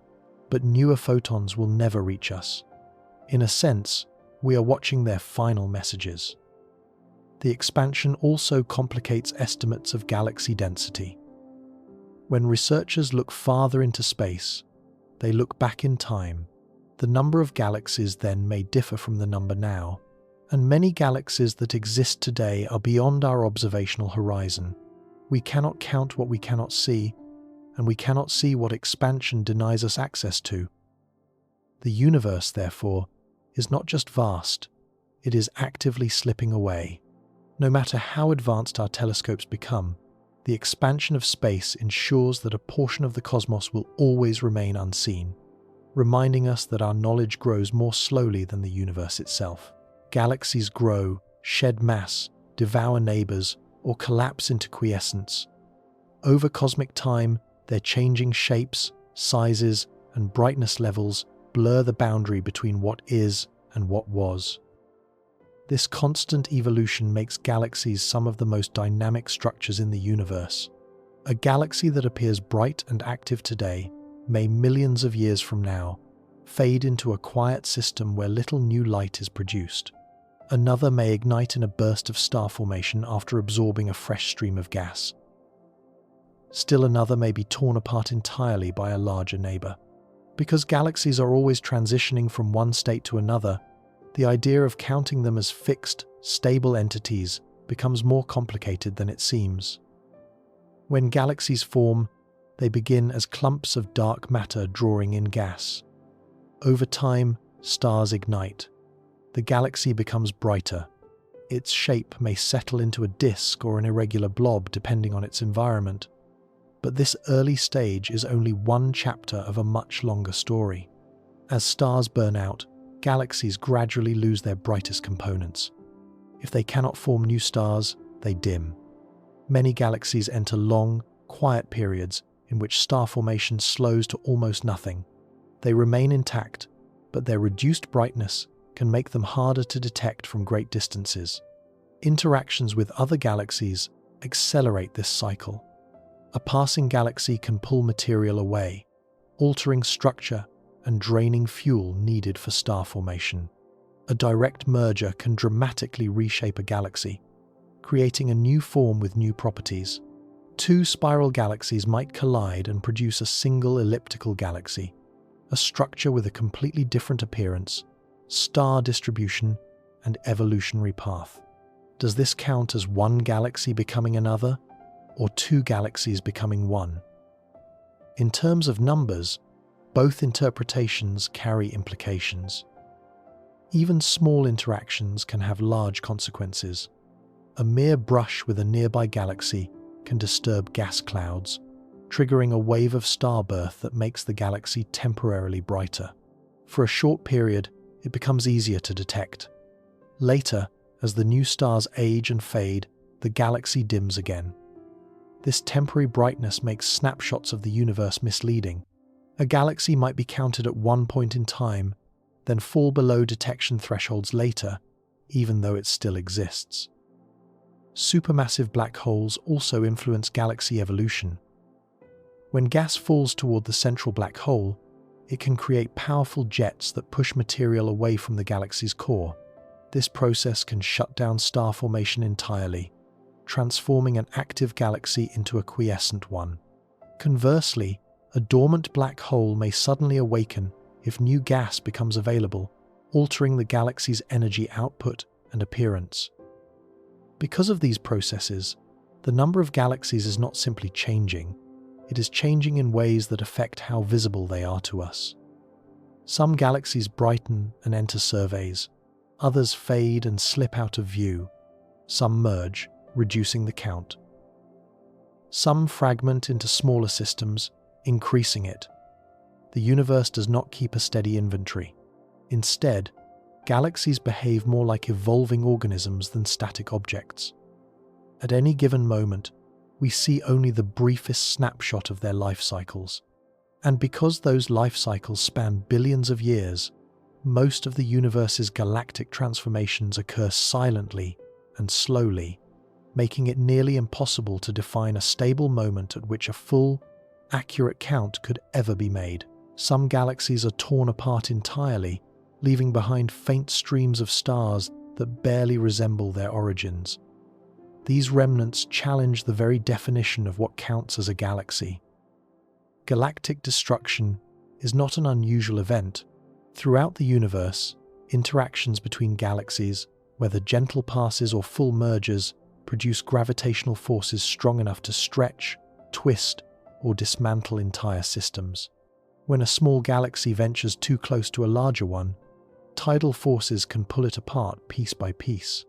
but newer photons will never reach us. In a sense, we are watching their final messages. The expansion also complicates estimates of galaxy density. When researchers look farther into space, they look back in time. The number of galaxies then may differ from the number now, and many galaxies that exist today are beyond our observational horizon. We cannot count what we cannot see, and we cannot see what expansion denies us access to. The universe, therefore, is not just vast, it is actively slipping away. No matter how advanced our telescopes become, the expansion of space ensures that a portion of the cosmos will always remain unseen, reminding us that our knowledge grows more slowly than the universe itself. Galaxies grow, shed mass, devour neighbors, or collapse into quiescence. Over cosmic time, their changing shapes, sizes, and brightness levels blur the boundary between what is and what was. This constant evolution makes galaxies some of the most dynamic structures in the universe. A galaxy that appears bright and active today may millions of years from now fade into a quiet system where little new light is produced. Another may ignite in a burst of star formation after absorbing a fresh stream of gas. Still another may be torn apart entirely by a larger neighbor. Because galaxies are always transitioning from one state to another, the idea of counting them as fixed, stable entities becomes more complicated than it seems. When galaxies form, they begin as clumps of dark matter drawing in gas. Over time, stars ignite. The galaxy becomes brighter. Its shape may settle into a disk or an irregular blob depending on its environment. But this early stage is only one chapter of a much longer story. As stars burn out, galaxies gradually lose their brightest components. If they cannot form new stars, they dim. Many galaxies enter long, quiet periods in which star formation slows to almost nothing. They remain intact, but their reduced brightness can make them harder to detect from great distances. Interactions with other galaxies accelerate this cycle. A passing galaxy can pull material away, altering structure and draining fuel needed for star formation. A direct merger can dramatically reshape a galaxy, creating a new form with new properties. Two spiral galaxies might collide and produce a single elliptical galaxy, a structure with a completely different appearance, star distribution, and evolutionary path. Does this count as one galaxy becoming another, or two galaxies becoming one? In terms of numbers, both interpretations carry implications. Even small interactions can have large consequences. A mere brush with a nearby galaxy can disturb gas clouds, triggering a wave of starbirth that makes the galaxy temporarily brighter. For a short period, it becomes easier to detect. Later, as the new stars age and fade, the galaxy dims again. This temporary brightness makes snapshots of the universe misleading. A galaxy might be counted at one point in time, then fall below detection thresholds later, even though it still exists. Supermassive black holes also influence galaxy evolution. When gas falls toward the central black hole, it can create powerful jets that push material away from the galaxy's core. This process can shut down star formation entirely, transforming an active galaxy into a quiescent one. Conversely, a dormant black hole may suddenly awaken if new gas becomes available, altering the galaxy's energy output and appearance. Because of these processes, the number of galaxies is not simply changing, it is changing in ways that affect how visible they are to us. Some galaxies brighten and enter surveys, others fade and slip out of view, some merge, reducing the count. Some fragment into smaller systems, increasing it. The universe does not keep a steady inventory. Instead, galaxies behave more like evolving organisms than static objects. At any given moment, we see only the briefest snapshot of their life cycles. And because those life cycles span billions of years, most of the universe's galactic transformations occur silently and slowly, making it nearly impossible to define a stable moment at which a full, accurate count could ever be made. Some galaxies are torn apart entirely, leaving behind faint streams of stars that barely resemble their origins. These remnants challenge the very definition of what counts as a galaxy. Galactic destruction is not an unusual event. Throughout the universe, interactions between galaxies, whether gentle passes or full mergers, produce gravitational forces strong enough to stretch, twist, or dismantle entire systems. When a small galaxy ventures too close to a larger one, tidal forces can pull it apart piece by piece.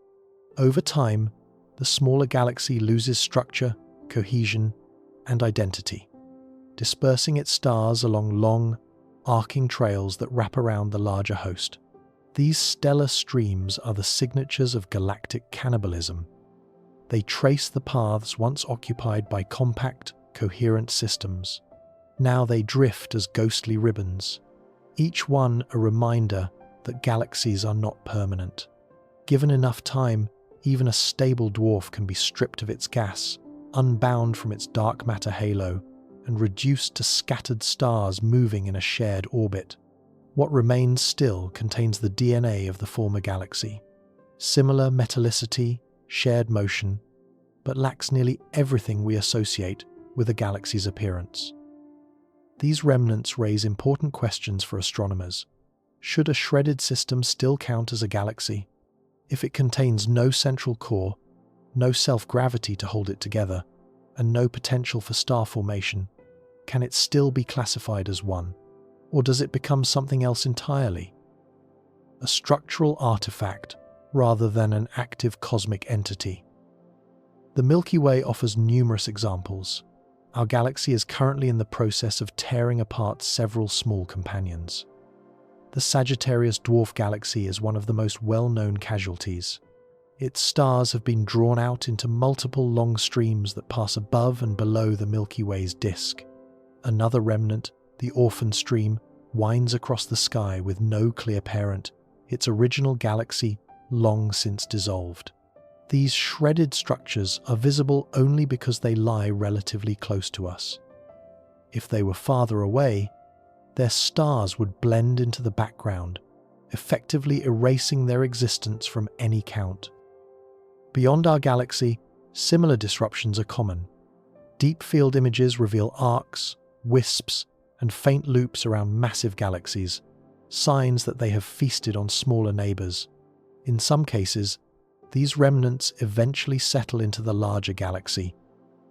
Over time, the smaller galaxy loses structure, cohesion, and identity, dispersing its stars along long, arcing trails that wrap around the larger host. These stellar streams are the signatures of galactic cannibalism. They trace the paths once occupied by compact, coherent systems. Now they drift as ghostly ribbons, each one a reminder that galaxies are not permanent. Given enough time, even a stable dwarf can be stripped of its gas, unbound from its dark matter halo, and reduced to scattered stars moving in a shared orbit. What remains still contains the DNA of the former galaxy. Similar metallicity, shared motion, but lacks nearly everything we associate with a galaxy's appearance. These remnants raise important questions for astronomers. Should a shredded system still count as a galaxy? If it contains no central core, no self-gravity to hold it together, and no potential for star formation, can it still be classified as one? Or does it become something else entirely? A structural artifact rather than an active cosmic entity. The Milky Way offers numerous examples. Our galaxy is currently in the process of tearing apart several small companions. The Sagittarius dwarf galaxy is one of the most well-known casualties. Its stars have been drawn out into multiple long streams that pass above and below the Milky Way's disk. Another remnant, the Orphan Stream, winds across the sky with no clear parent, its original galaxy long since dissolved. These shredded structures are visible only because they lie relatively close to us. If they were farther away, their stars would blend into the background, effectively erasing their existence from any count. Beyond our galaxy, similar disruptions are common. Deep field images reveal arcs, wisps, and faint loops around massive galaxies, signs that they have feasted on smaller neighbors. In some cases, these remnants eventually settle into the larger galaxy,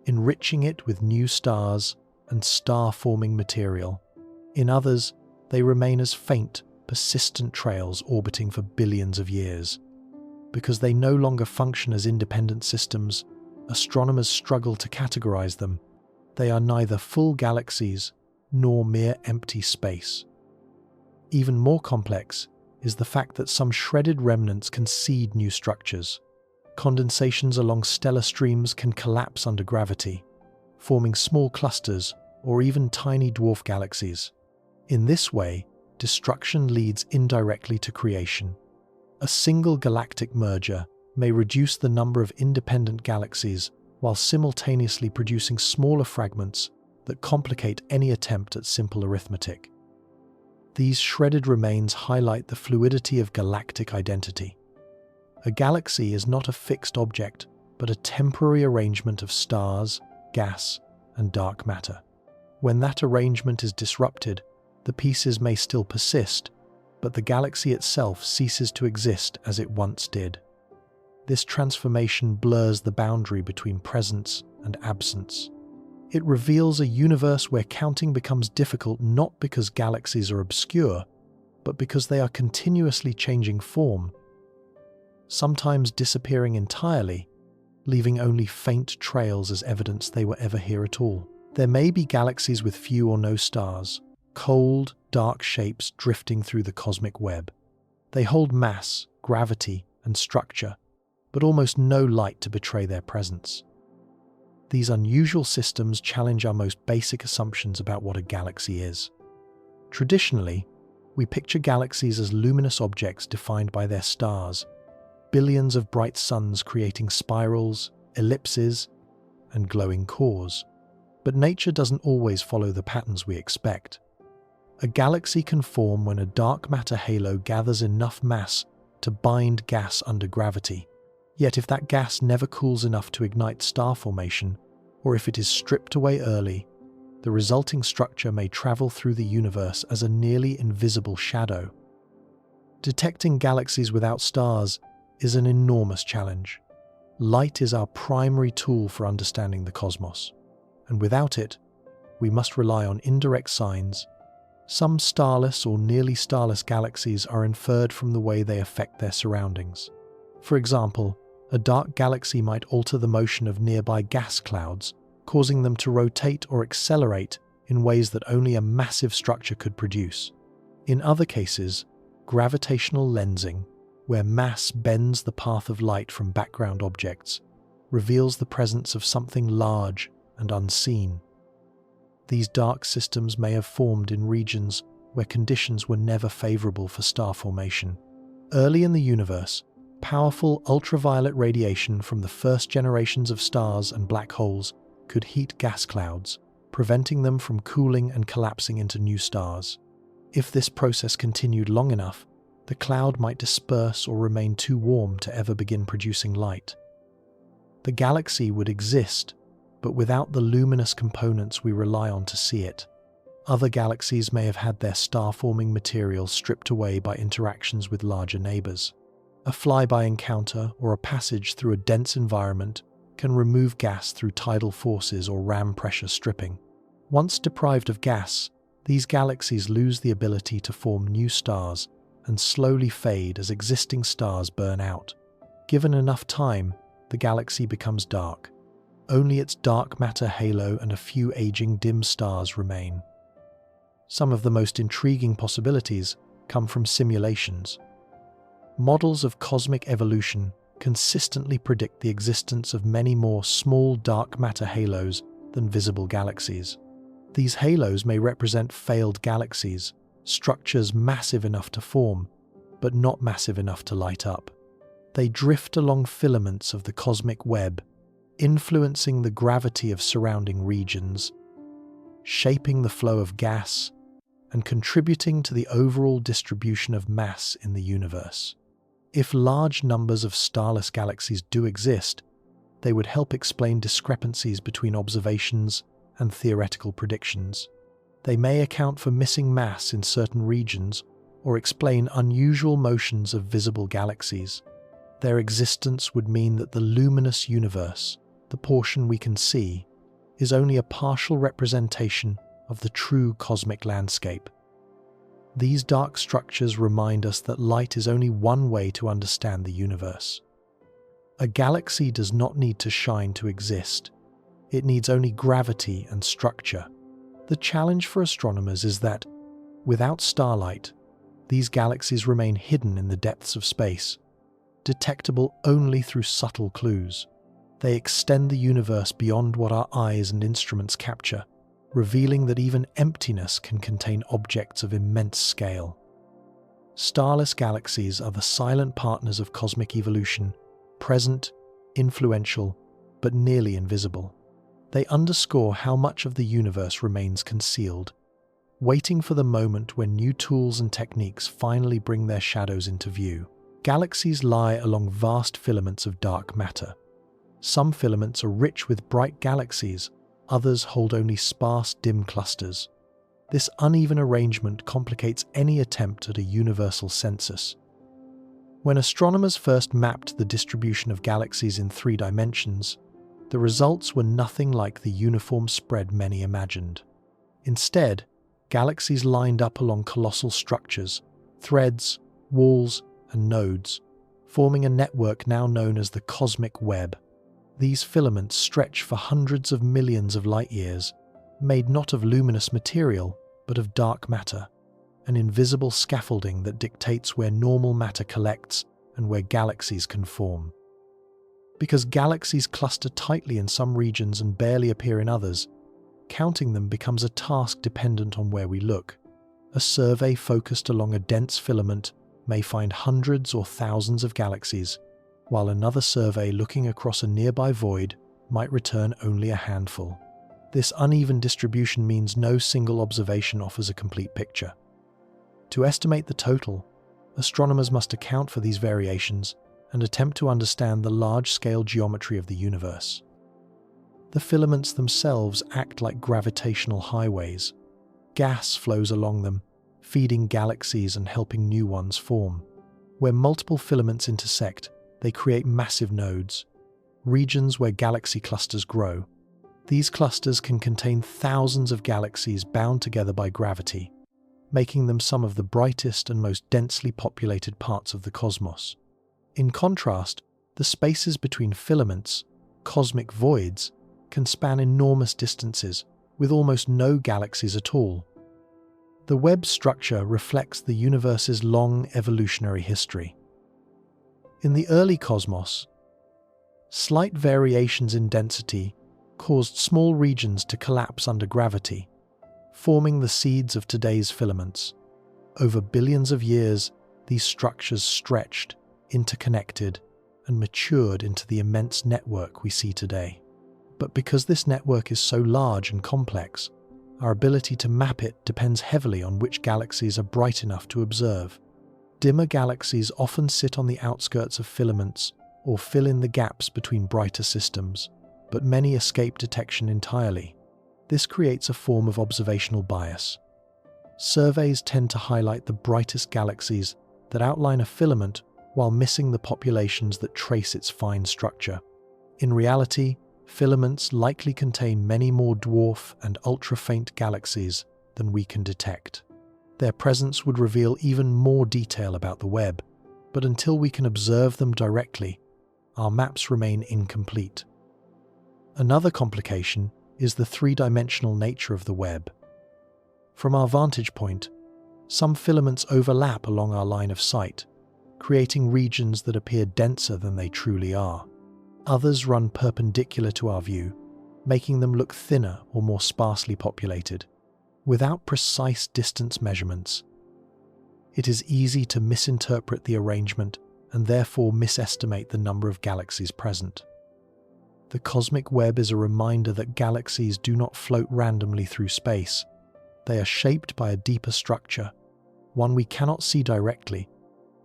enriching it with new stars and star-forming material. In others, they remain as faint, persistent trails orbiting for billions of years. Because they no longer function as independent systems, astronomers struggle to categorize them. They are neither full galaxies nor mere empty space. Even more complex is the fact that some shredded remnants can seed new structures. Condensations along stellar streams can collapse under gravity, forming small clusters or even tiny dwarf galaxies. In this way, destruction leads indirectly to creation. A single galactic merger may reduce the number of independent galaxies while simultaneously producing smaller fragments that complicate any attempt at simple arithmetic. These shredded remains highlight the fluidity of galactic identity. A galaxy is not a fixed object, but a temporary arrangement of stars, gas, and dark matter. When that arrangement is disrupted, the pieces may still persist, but the galaxy itself ceases to exist as it once did. This transformation blurs the boundary between presence and absence. It reveals a universe where counting becomes difficult not because galaxies are obscure, but because they are continuously changing form, sometimes disappearing entirely, leaving only faint trails as evidence they were ever here at all. There may be galaxies with few or no stars, cold, dark shapes drifting through the cosmic web. They hold mass, gravity, and structure, but almost no light to betray their presence. These unusual systems challenge our most basic assumptions about what a galaxy is. Traditionally, we picture galaxies as luminous objects defined by their stars, billions of bright suns creating spirals, ellipses, and glowing cores. But nature doesn't always follow the patterns we expect. A galaxy can form when a dark matter halo gathers enough mass to bind gas under gravity. Yet if that gas never cools enough to ignite star formation, or if it is stripped away early, the resulting structure may travel through the universe as a nearly invisible shadow. Detecting galaxies without stars is an enormous challenge. Light is our primary tool for understanding the cosmos, and without it, we must rely on indirect signs. Some starless or nearly starless galaxies are inferred from the way they affect their surroundings. For example, a dark galaxy might alter the motion of nearby gas clouds, causing them to rotate or accelerate in ways that only a massive structure could produce. In other cases, gravitational lensing, where mass bends the path of light from background objects, reveals the presence of something large and unseen. These dark systems may have formed in regions where conditions were never favorable for star formation. Early in the universe, powerful ultraviolet radiation from the first generations of stars and black holes could heat gas clouds, preventing them from cooling and collapsing into new stars. If this process continued long enough, the cloud might disperse or remain too warm to ever begin producing light. The galaxy would exist, but without the luminous components we rely on to see it. Other galaxies may have had their star-forming material stripped away by interactions with larger neighbors. A flyby encounter or a passage through a dense environment can remove gas through tidal forces or ram pressure stripping. Once deprived of gas, these galaxies lose the ability to form new stars and slowly fade as existing stars burn out. Given enough time, the galaxy becomes dark. Only its dark matter halo and a few aging dim stars remain. Some of the most intriguing possibilities come from simulations. Models of cosmic evolution consistently predict the existence of many more small dark matter halos than visible galaxies. These halos may represent failed galaxies, structures massive enough to form, but not massive enough to light up. They drift along filaments of the cosmic web, influencing the gravity of surrounding regions, shaping the flow of gas, and contributing to the overall distribution of mass in the universe. If large numbers of starless galaxies do exist, they would help explain discrepancies between observations and theoretical predictions. They may account for missing mass in certain regions or explain unusual motions of visible galaxies. Their existence would mean that the luminous universe, the portion we can see, is only a partial representation of the true cosmic landscape. These dark structures remind us that light is only one way to understand the universe. A galaxy does not need to shine to exist. It needs only gravity and structure. The challenge for astronomers is that, without starlight, these galaxies remain hidden in the depths of space, detectable only through subtle clues. They extend the universe beyond what our eyes and instruments capture, revealing that even emptiness can contain objects of immense scale. Starless galaxies are the silent partners of cosmic evolution, present, influential, but nearly invisible. They underscore how much of the universe remains concealed, waiting for the moment when new tools and techniques finally bring their shadows into view. Galaxies lie along vast filaments of dark matter. Some filaments are rich with bright galaxies, others hold only sparse, dim clusters. This uneven arrangement complicates any attempt at a universal census. When astronomers first mapped the distribution of galaxies in 3 dimensions, the results were nothing like the uniform spread many imagined. Instead, galaxies lined up along colossal structures, threads, walls, and nodes, forming a network now known as the cosmic web. These filaments stretch for hundreds of millions of light-years, made not of luminous material, but of dark matter, an invisible scaffolding that dictates where normal matter collects and where galaxies can form. Because galaxies cluster tightly in some regions and barely appear in others, counting them becomes a task dependent on where we look. A survey focused along a dense filament may find hundreds or thousands of galaxies, while another survey looking across a nearby void might return only a handful. This uneven distribution means no single observation offers a complete picture. To estimate the total, astronomers must account for these variations and attempt to understand the large-scale geometry of the universe. The filaments themselves act like gravitational highways. Gas flows along them, feeding galaxies and helping new ones form. Where multiple filaments intersect, they create massive nodes, regions where galaxy clusters grow. These clusters can contain thousands of galaxies bound together by gravity, making them some of the brightest and most densely populated parts of the cosmos. In contrast, the spaces between filaments, cosmic voids, can span enormous distances, with almost no galaxies at all. The web structure reflects the universe's long evolutionary history. In the early cosmos, slight variations in density caused small regions to collapse under gravity, forming the seeds of today's filaments. Over billions of years, these structures stretched, interconnected, and matured into the immense network we see today. But because this network is so large and complex, our ability to map it depends heavily on which galaxies are bright enough to observe. Dimmer galaxies often sit on the outskirts of filaments or fill in the gaps between brighter systems, but many escape detection entirely. This creates a form of observational bias. Surveys tend to highlight the brightest galaxies that outline a filament while missing the populations that trace its fine structure. In reality, filaments likely contain many more dwarf and ultra-faint galaxies than we can detect. Their presence would reveal even more detail about the web, but until we can observe them directly, our maps remain incomplete. Another complication is the 3-dimensional nature of the web. From our vantage point, some filaments overlap along our line of sight, creating regions that appear denser than they truly are. Others run perpendicular to our view, making them look thinner or more sparsely populated. Without precise distance measurements, it is easy to misinterpret the arrangement and therefore misestimate the number of galaxies present. The cosmic web is a reminder that galaxies do not float randomly through space. They are shaped by a deeper structure, one we cannot see directly,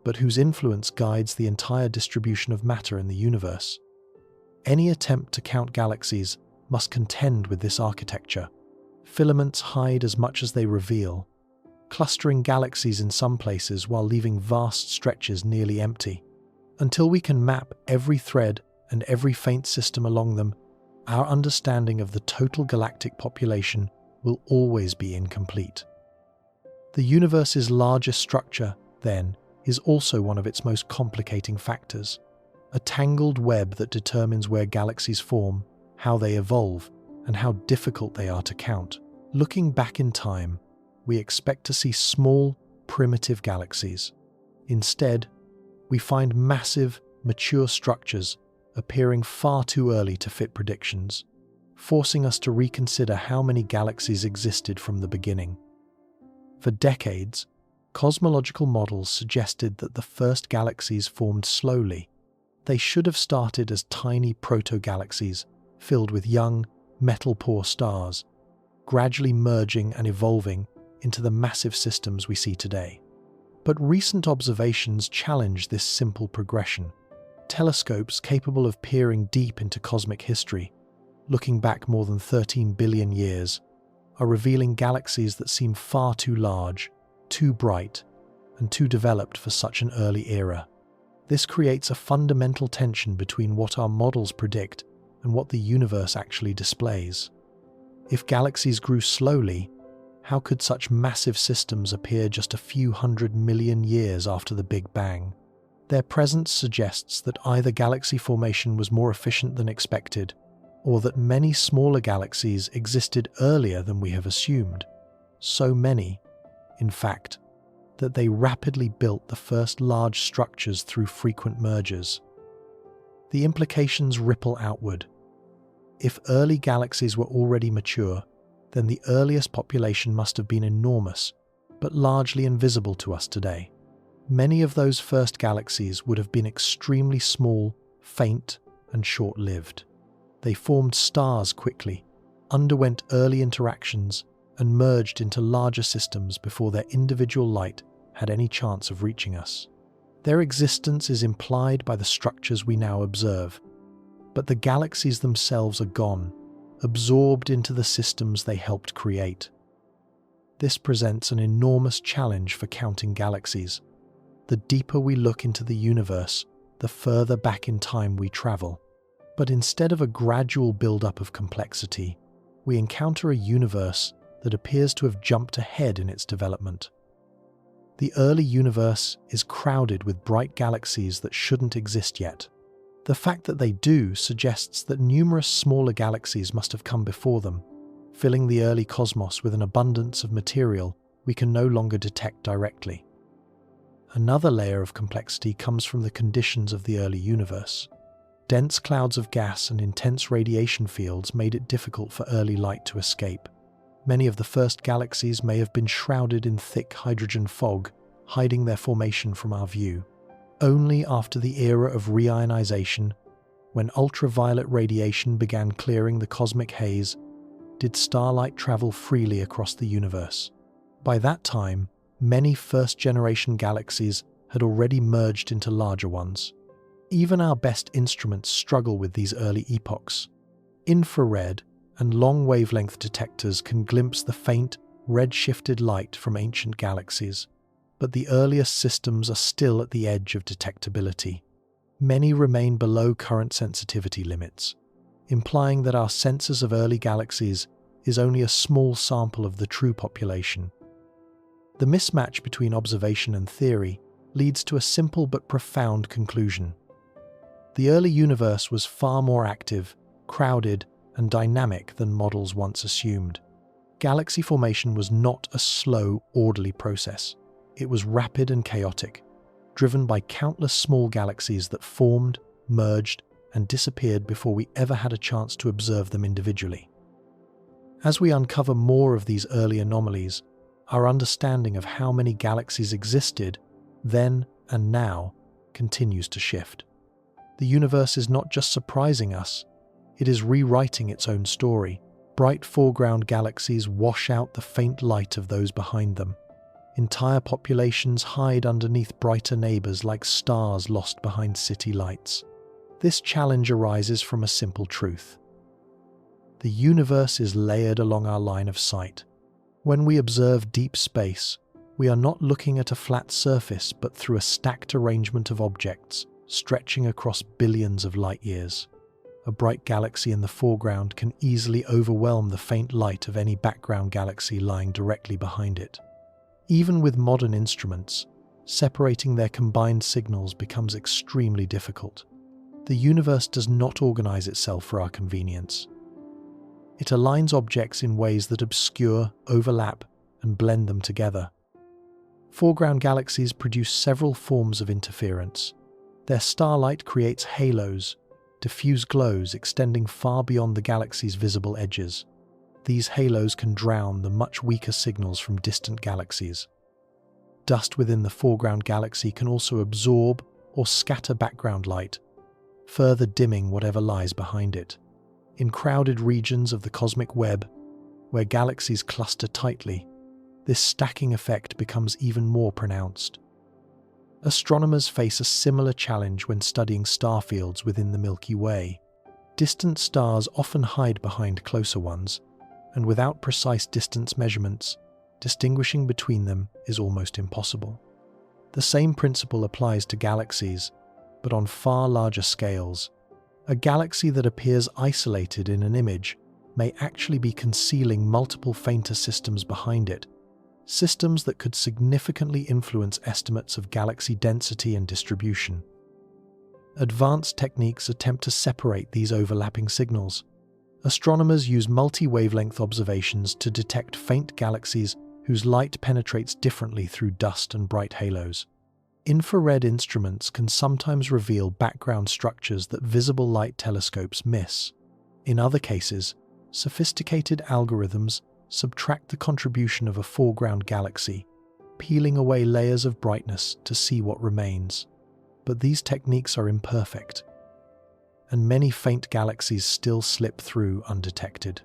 but whose influence guides the entire distribution of matter in the universe. Any attempt to count galaxies must contend with this architecture. Filaments hide as much as they reveal, clustering galaxies in some places while leaving vast stretches nearly empty. Until we can map every thread and every faint system along them, our understanding of the total galactic population will always be incomplete. The universe's largest structure, then, is also one of its most complicating factors, a tangled web that determines where galaxies form, how they evolve, and how difficult they are to count. Looking back in time, we expect to see small, primitive galaxies. Instead, we find massive, mature structures appearing far too early to fit predictions, forcing us to reconsider how many galaxies existed from the beginning. For decades, cosmological models suggested that the first galaxies formed slowly. They should have started as tiny proto-galaxies filled with young, metal-poor stars, gradually merging and evolving into the massive systems we see today. But recent observations challenge this simple progression. Telescopes capable of peering deep into cosmic history, looking back more than 13 billion years, are revealing galaxies that seem far too large, too bright, and too developed for such an early era. This creates a fundamental tension between what our models predict and what the universe actually displays. If galaxies grew slowly, how could such massive systems appear just a few 100 million years after the Big Bang? Their presence suggests that either galaxy formation was more efficient than expected, or that many smaller galaxies existed earlier than we have assumed. So many, in fact, that they rapidly built the first large structures through frequent mergers. The implications ripple outward. If early galaxies were already mature, then the earliest population must have been enormous, but largely invisible to us today. Many of those first galaxies would have been extremely small, faint, and short-lived. They formed stars quickly, underwent early interactions, and merged into larger systems before their individual light had any chance of reaching us. Their existence is implied by the structures we now observe, but the galaxies themselves are gone, absorbed into the systems they helped create. This presents an enormous challenge for counting galaxies. The deeper we look into the universe, the further back in time we travel. But instead of a gradual build-up of complexity, we encounter a universe that appears to have jumped ahead in its development. The early universe is crowded with bright galaxies that shouldn't exist yet. The fact that they do suggests that numerous smaller galaxies must have come before them, filling the early cosmos with an abundance of material we can no longer detect directly. Another layer of complexity comes from the conditions of the early universe. Dense clouds of gas and intense radiation fields made it difficult for early light to escape. Many of the first galaxies may have been shrouded in thick hydrogen fog, hiding their formation from our view. Only after the era of reionization, when ultraviolet radiation began clearing the cosmic haze, did starlight travel freely across the universe. By that time, many first-generation galaxies had already merged into larger ones. Even our best instruments struggle with these early epochs. Infrared and long-wavelength detectors can glimpse the faint, red-shifted light from ancient galaxies, but the earliest systems are still at the edge of detectability. Many remain below current sensitivity limits, implying that our census of early galaxies is only a small sample of the true population. The mismatch between observation and theory leads to a simple but profound conclusion. The early universe was far more active, crowded, and dynamic than models once assumed. Galaxy formation was not a slow, orderly process. It was rapid and chaotic, driven by countless small galaxies that formed, merged, and disappeared before we ever had a chance to observe them individually. As we uncover more of these early anomalies, our understanding of how many galaxies existed then and now continues to shift. The universe is not just surprising us, it is rewriting its own story. Bright foreground galaxies wash out the faint light of those behind them. Entire populations hide underneath brighter neighbors like stars lost behind city lights. This challenge arises from a simple truth. The universe is layered along our line of sight. When we observe deep space, we are not looking at a flat surface but through a stacked arrangement of objects stretching across billions of light years. a bright galaxy in the foreground can easily overwhelm the faint light of any background galaxy lying directly behind it. Even with modern instruments, separating their combined signals becomes extremely difficult. The universe does not organize itself for our convenience. It aligns objects in ways that obscure, overlap, and blend them together. Foreground galaxies produce several forms of interference. Their starlight creates halos, diffuse glows extending far beyond the galaxy's visible edges. These halos can drown the much weaker signals from distant galaxies. Dust within the foreground galaxy can also absorb or scatter background light, further dimming whatever lies behind it. In crowded regions of the cosmic web, where galaxies cluster tightly, this stacking effect becomes even more pronounced. Astronomers face a similar challenge when studying star fields within the Milky Way. Distant stars often hide behind closer ones, and without precise distance measurements, distinguishing between them is almost impossible. The same principle applies to galaxies, but on far larger scales. A galaxy that appears isolated in an image may actually be concealing multiple fainter systems behind it, systems that could significantly influence estimates of galaxy density and distribution. Advanced techniques attempt to separate these overlapping signals. Astronomers use multi-wavelength observations to detect faint galaxies whose light penetrates differently through dust and bright halos. Infrared instruments can sometimes reveal background structures that visible light telescopes miss. In other cases, sophisticated algorithms subtract the contribution of a foreground galaxy, peeling away layers of brightness to see what remains. But these techniques are imperfect, and many faint galaxies still slip through undetected.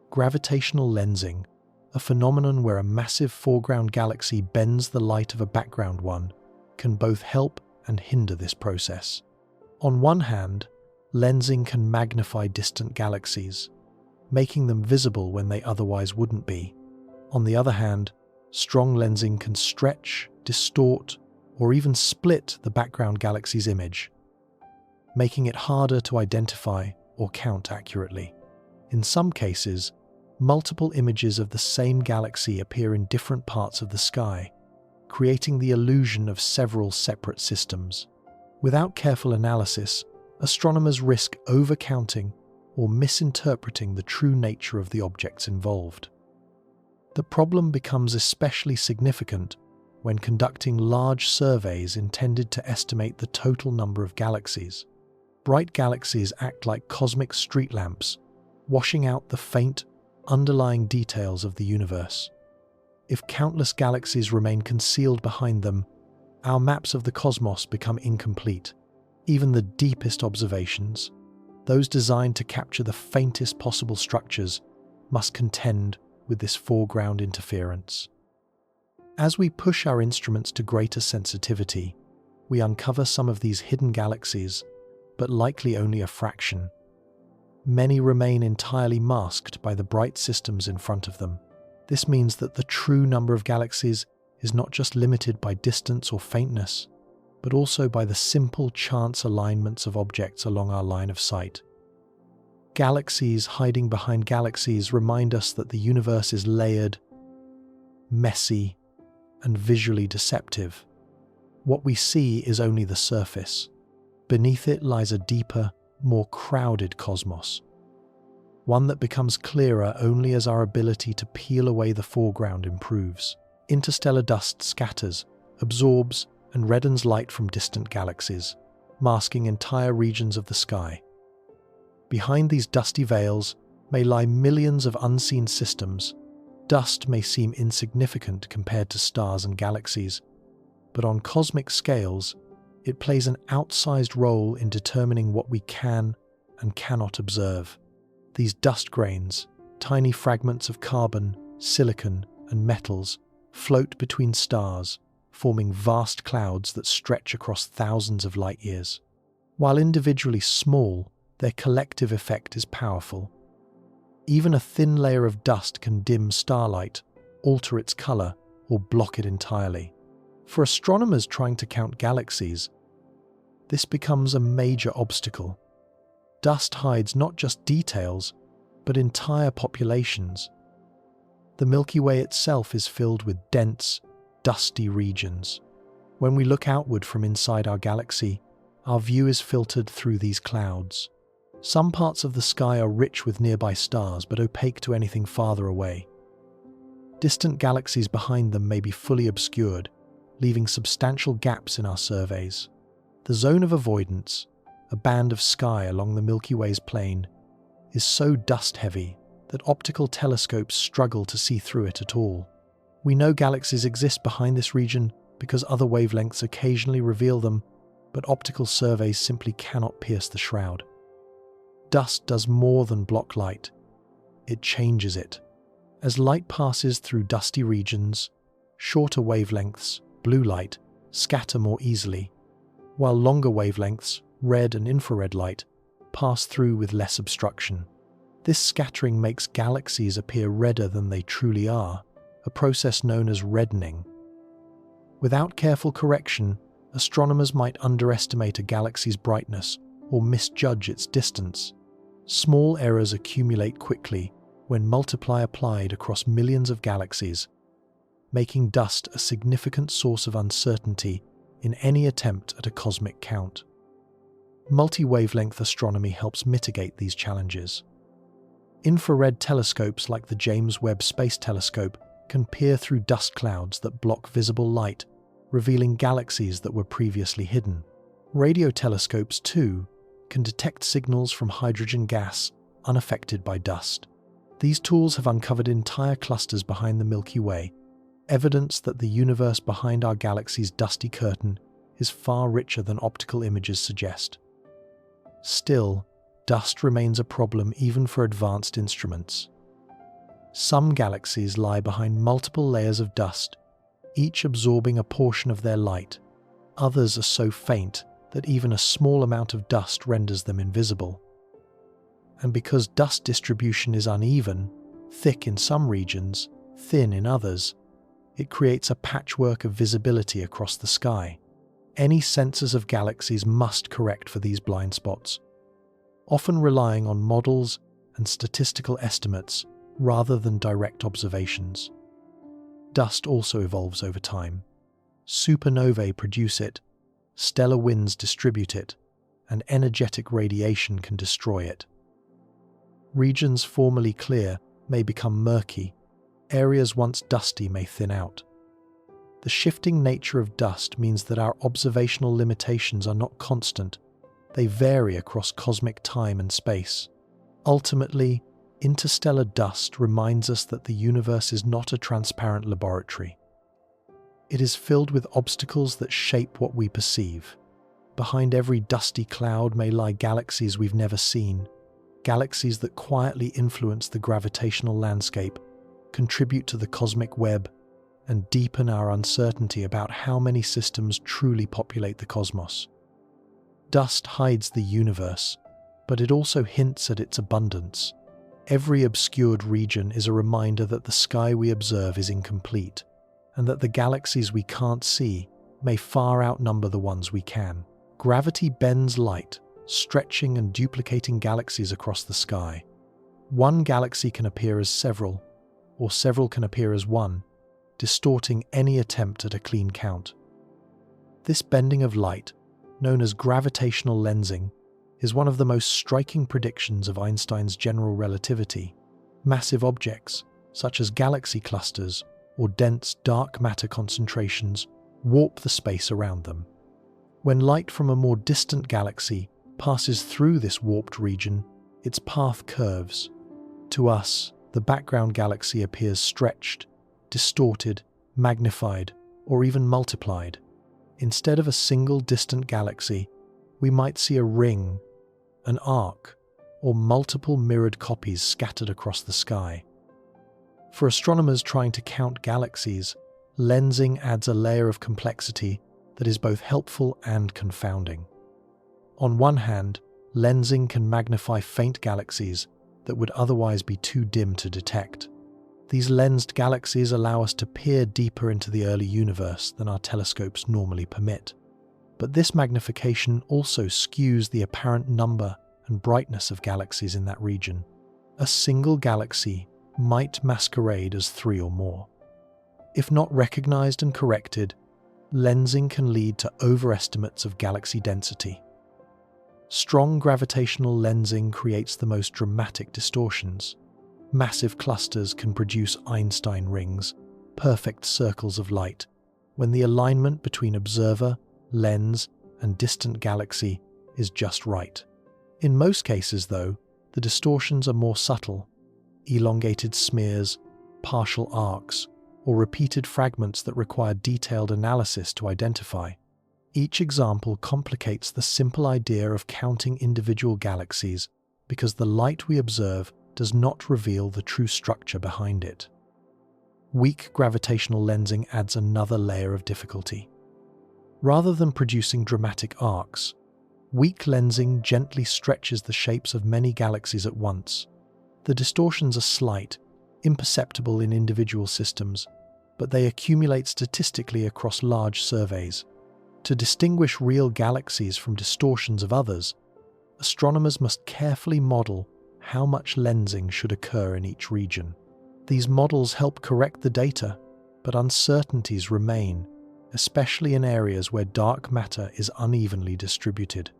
Gravitational lensing, a phenomenon where a massive foreground galaxy bends the light of a background one, can both help and hinder this process. On one hand, lensing can magnify distant galaxies, making them visible when they otherwise wouldn't be. On the other hand, strong lensing can stretch, distort, or even split the background galaxy's image, making it harder to identify or count accurately. In some cases, multiple images of the same galaxy appear in different parts of the sky, creating the illusion of several separate systems. Without careful analysis, astronomers risk overcounting or misinterpreting the true nature of the objects involved. The problem becomes especially significant when conducting large surveys intended to estimate the total number of galaxies. Bright galaxies act like cosmic street lamps, washing out the faint, underlying details of the universe. If countless galaxies remain concealed behind them, our maps of the cosmos become incomplete. Even the deepest observations, those designed to capture the faintest possible structures, must contend with this foreground interference. As we push our instruments to greater sensitivity, we uncover some of these hidden galaxies, but likely only a fraction. Many remain entirely masked by the bright systems in front of them. This means that the true number of galaxies is not just limited by distance or faintness, but also by the simple chance alignments of objects along our line of sight. Galaxies hiding behind galaxies remind us that the universe is layered, messy, and visually deceptive. What we see is only the surface. Beneath it lies a deeper, more crowded cosmos, one that becomes clearer only as our ability to peel away the foreground improves. Interstellar dust scatters, absorbs, and reddens light from distant galaxies, masking entire regions of the sky. Behind these dusty veils may lie millions of unseen systems. Dust may seem insignificant compared to stars and galaxies, but on cosmic scales, it plays an outsized role in determining what we can and cannot observe. These dust grains, tiny fragments of carbon, silicon, and metals, float between stars, forming vast clouds that stretch across thousands of light years. While individually small, their collective effect is powerful. Even a thin layer of dust can dim starlight, alter its color, or block it entirely. For astronomers trying to count galaxies, this becomes a major obstacle. Dust hides not just details, but entire populations. The Milky Way itself is filled with dense, dusty regions. When we look outward from inside our galaxy, our view is filtered through these clouds. Some parts of the sky are rich with nearby stars, but opaque to anything farther away. Distant galaxies behind them may be fully obscured, leaving substantial gaps in our surveys. The zone of avoidance, a band of sky along the Milky Way's plane, is so dust-heavy that optical telescopes struggle to see through it at all. We know galaxies exist behind this region because other wavelengths occasionally reveal them, but optical surveys simply cannot pierce the shroud. Dust does more than block light. It changes it. As light passes through dusty regions, shorter wavelengths, blue light, scatter more easily, while longer wavelengths, red and infrared light, pass through with less obstruction. This scattering makes galaxies appear redder than they truly are, a process known as reddening. Without careful correction, astronomers might underestimate a galaxy's brightness or misjudge its distance. Small errors accumulate quickly when multiply applied across millions of galaxies, making dust a significant source of uncertainty in any attempt at a cosmic count. Multi-wavelength astronomy helps mitigate these challenges. Infrared telescopes like the James Webb Space Telescope can peer through dust clouds that block visible light, revealing galaxies that were previously hidden. Radio telescopes, too, can detect signals from hydrogen gas unaffected by dust. These tools have uncovered entire clusters behind the Milky Way, evidence that the universe behind our galaxy's dusty curtain is far richer than optical images suggest. Still, dust remains a problem even for advanced instruments. Some galaxies lie behind multiple layers of dust, each absorbing a portion of their light. Others are so faint that even a small amount of dust renders them invisible. And because dust distribution is uneven, thick in some regions, thin in others, it creates a patchwork of visibility across the sky. Any sensors of galaxies must correct for these blind spots, often relying on models and statistical estimates rather than direct observations. Dust also evolves over time. Supernovae produce it, stellar winds distribute it, and energetic radiation can destroy it. Regions formerly clear may become murky, areas once dusty may thin out. The shifting nature of dust means that our observational limitations are not constant, they vary across cosmic time and space. Ultimately, interstellar dust reminds us that the universe is not a transparent laboratory. It is filled with obstacles that shape what we perceive. Behind every dusty cloud may lie galaxies we've never seen, galaxies that quietly influence the gravitational landscape, contribute to the cosmic web, and deepen our uncertainty about how many systems truly populate the cosmos. Dust hides the universe, but it also hints at its abundance. Every obscured region is a reminder that the sky we observe is incomplete, and that the galaxies we can't see may far outnumber the ones we can. Gravity bends light, stretching and duplicating galaxies across the sky. One galaxy can appear as several, or several can appear as one, distorting any attempt at a clean count. This bending of light, known as gravitational lensing, is one of the most striking predictions of Einstein's general relativity. Massive objects, such as galaxy clusters or dense dark matter concentrations, warp the space around them. When light from a more distant galaxy passes through this warped region, its path curves. To us, the background galaxy appears stretched, distorted, magnified, or even multiplied. Instead of a single distant galaxy, we might see a ring, an arc, or multiple mirrored copies scattered across the sky. For astronomers trying to count galaxies, lensing adds a layer of complexity that is both helpful and confounding. On one hand, lensing can magnify faint galaxies that would otherwise be too dim to detect. These lensed galaxies allow us to peer deeper into the early universe than our telescopes normally permit. But this magnification also skews the apparent number and brightness of galaxies in that region. A single galaxy might masquerade as three or more. If not recognized and corrected, lensing can lead to overestimates of galaxy density. Strong gravitational lensing creates the most dramatic distortions. Massive clusters can produce Einstein rings, perfect circles of light, when the alignment between observer, lens, and distant galaxy is just right. In most cases, though, the distortions are more subtle: elongated smears, partial arcs, or repeated fragments that require detailed analysis to identify. Each example complicates the simple idea of counting individual galaxies because the light we observe does not reveal the true structure behind it. Weak gravitational lensing adds another layer of difficulty. Rather than producing dramatic arcs, weak lensing gently stretches the shapes of many galaxies at once. The distortions are slight, imperceptible in individual systems, but they accumulate statistically across large surveys. To distinguish real galaxies from distortions of others, astronomers must carefully model how much lensing should occur in each region. These models help correct the data, but uncertainties remain, especially in areas where dark matter is unevenly distributed.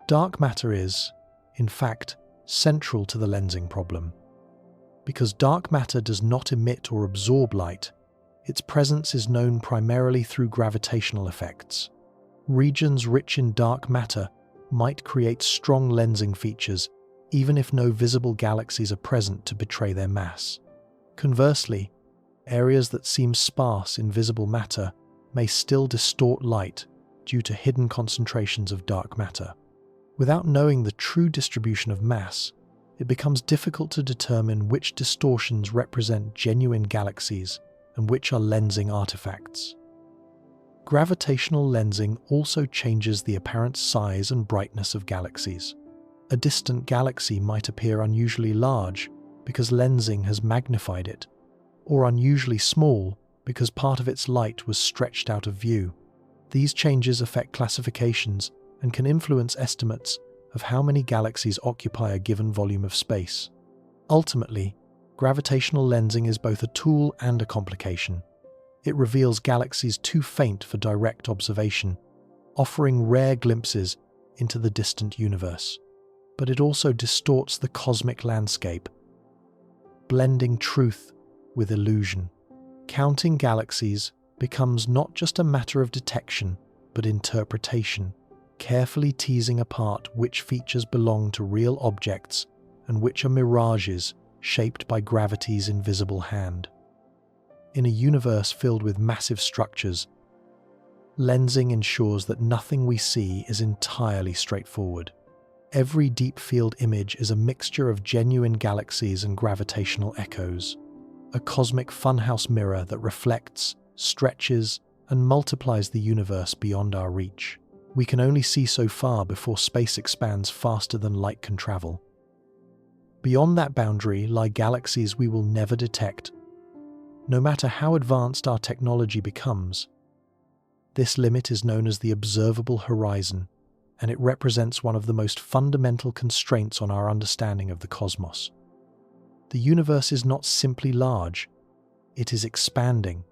Dark matter is, in fact, central to the lensing problem. Because dark matter does not emit or absorb light, its presence is known primarily through gravitational effects. Regions rich in dark matter might create strong lensing features even if no visible galaxies are present to betray their mass. Conversely, areas that seem sparse in visible matter may still distort light due to hidden concentrations of dark matter. Without knowing the true distribution of mass, it becomes difficult to determine which distortions represent genuine galaxies and which are lensing artifacts. Gravitational lensing also changes the apparent size and brightness of galaxies. A distant galaxy might appear unusually large because lensing has magnified it, or unusually small because part of its light was stretched out of view. These changes affect classifications and can influence estimates of how many galaxies occupy a given volume of space. Ultimately, gravitational lensing is both a tool and a complication. It reveals galaxies too faint for direct observation, offering rare glimpses into the distant universe. But it also distorts the cosmic landscape, blending truth with illusion. Counting galaxies becomes not just a matter of detection, but interpretation, carefully teasing apart which features belong to real objects and which are mirages shaped by gravity's invisible hand. In a universe filled with massive structures, lensing ensures that nothing we see is entirely straightforward. Every deep field image is a mixture of genuine galaxies and gravitational echoes, a cosmic funhouse mirror that reflects, stretches, and multiplies the universe beyond our reach. We can only see so far before space expands faster than light can travel. Beyond that boundary lie galaxies we will never detect, no matter how advanced our technology becomes. This limit is known as the observable horizon, and it represents one of the most fundamental constraints on our understanding of the cosmos. The universe is not simply large, it is expanding,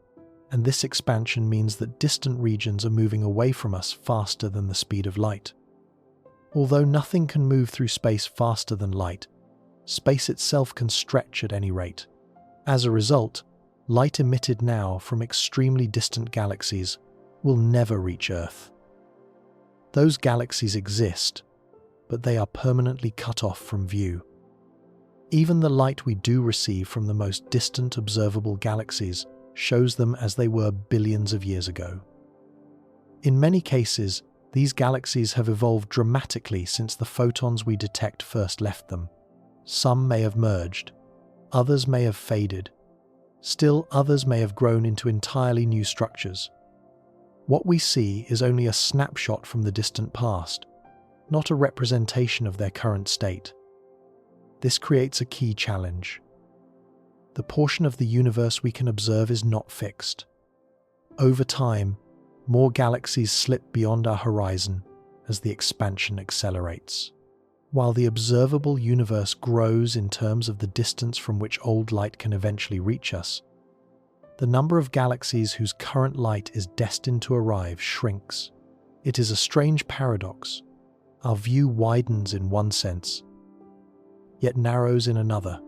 and this expansion means that distant regions are moving away from us faster than the speed of light. Although nothing can move through space faster than light, space itself can stretch at any rate. As a result, light emitted now from extremely distant galaxies will never reach Earth. Those galaxies exist, but they are permanently cut off from view. Even the light we do receive from the most distant observable galaxies shows them as they were billions of years ago. In many cases, these galaxies have evolved dramatically since the photons we detect first left them. Some may have merged, others may have faded, still others may have grown into entirely new structures. What we see is only a snapshot from the distant past, not a representation of their current state. This creates a key challenge. The portion of the universe we can observe is not fixed. Over time, more galaxies slip beyond our horizon as the expansion accelerates. While the observable universe grows in terms of the distance from which old light can eventually reach us, the number of galaxies whose current light is destined to arrive shrinks. It is a strange paradox. Our view widens in one sense, yet narrows in another.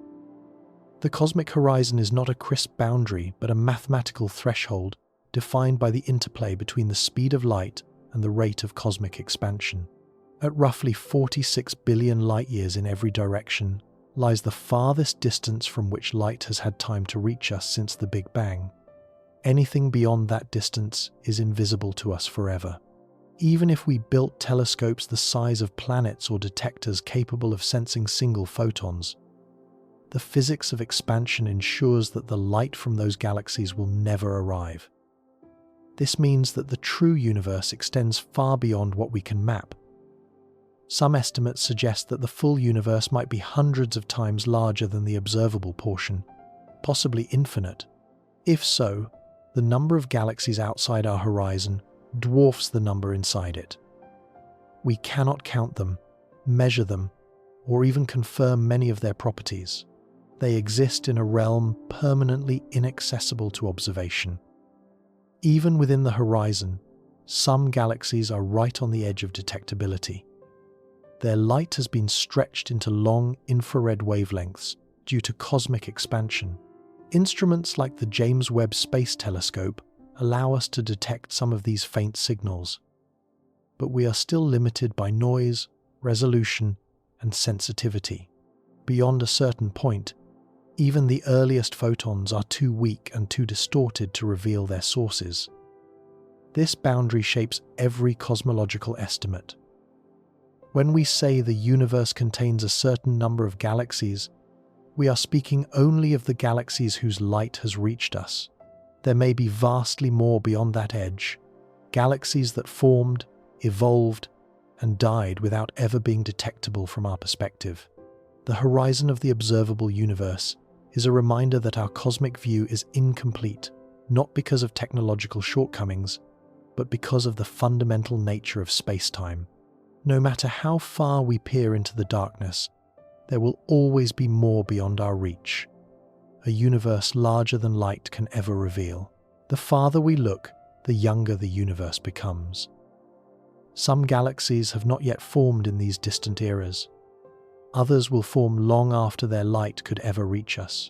The cosmic horizon is not a crisp boundary, but a mathematical threshold defined by the interplay between the speed of light and the rate of cosmic expansion. At roughly 46 billion light-years in every direction lies the farthest distance from which light has had time to reach us since the Big Bang. Anything beyond that distance is invisible to us forever. Even if we built telescopes the size of planets or detectors capable of sensing single photons, the physics of expansion ensures that the light from those galaxies will never arrive. This means that the true universe extends far beyond what we can map. Some estimates suggest that the full universe might be hundreds of times larger than the observable portion, possibly infinite. If so, the number of galaxies outside our horizon dwarfs the number inside it. We cannot count them, measure them, or even confirm many of their properties. They exist in a realm permanently inaccessible to observation. Even within the horizon, some galaxies are right on the edge of detectability. Their light has been stretched into long infrared wavelengths due to cosmic expansion. Instruments like the James Webb Space Telescope allow us to detect some of these faint signals, but we are still limited by noise, resolution, and sensitivity. Beyond a certain point, even the earliest photons are too weak and too distorted to reveal their sources. This boundary shapes every cosmological estimate. When we say the universe contains a certain number of galaxies, we are speaking only of the galaxies whose light has reached us. There may be vastly more beyond that edge, galaxies that formed, evolved, and died without ever being detectable from our perspective. The horizon of the observable universe is a reminder that our cosmic view is incomplete, not because of technological shortcomings, but because of the fundamental nature of space-time. No matter how far we peer into the darkness, there will always be more beyond our reach, a universe larger than light can ever reveal. The farther we look, the younger the universe becomes. Some galaxies have not yet formed in these distant eras. Others will form long after their light could ever reach us.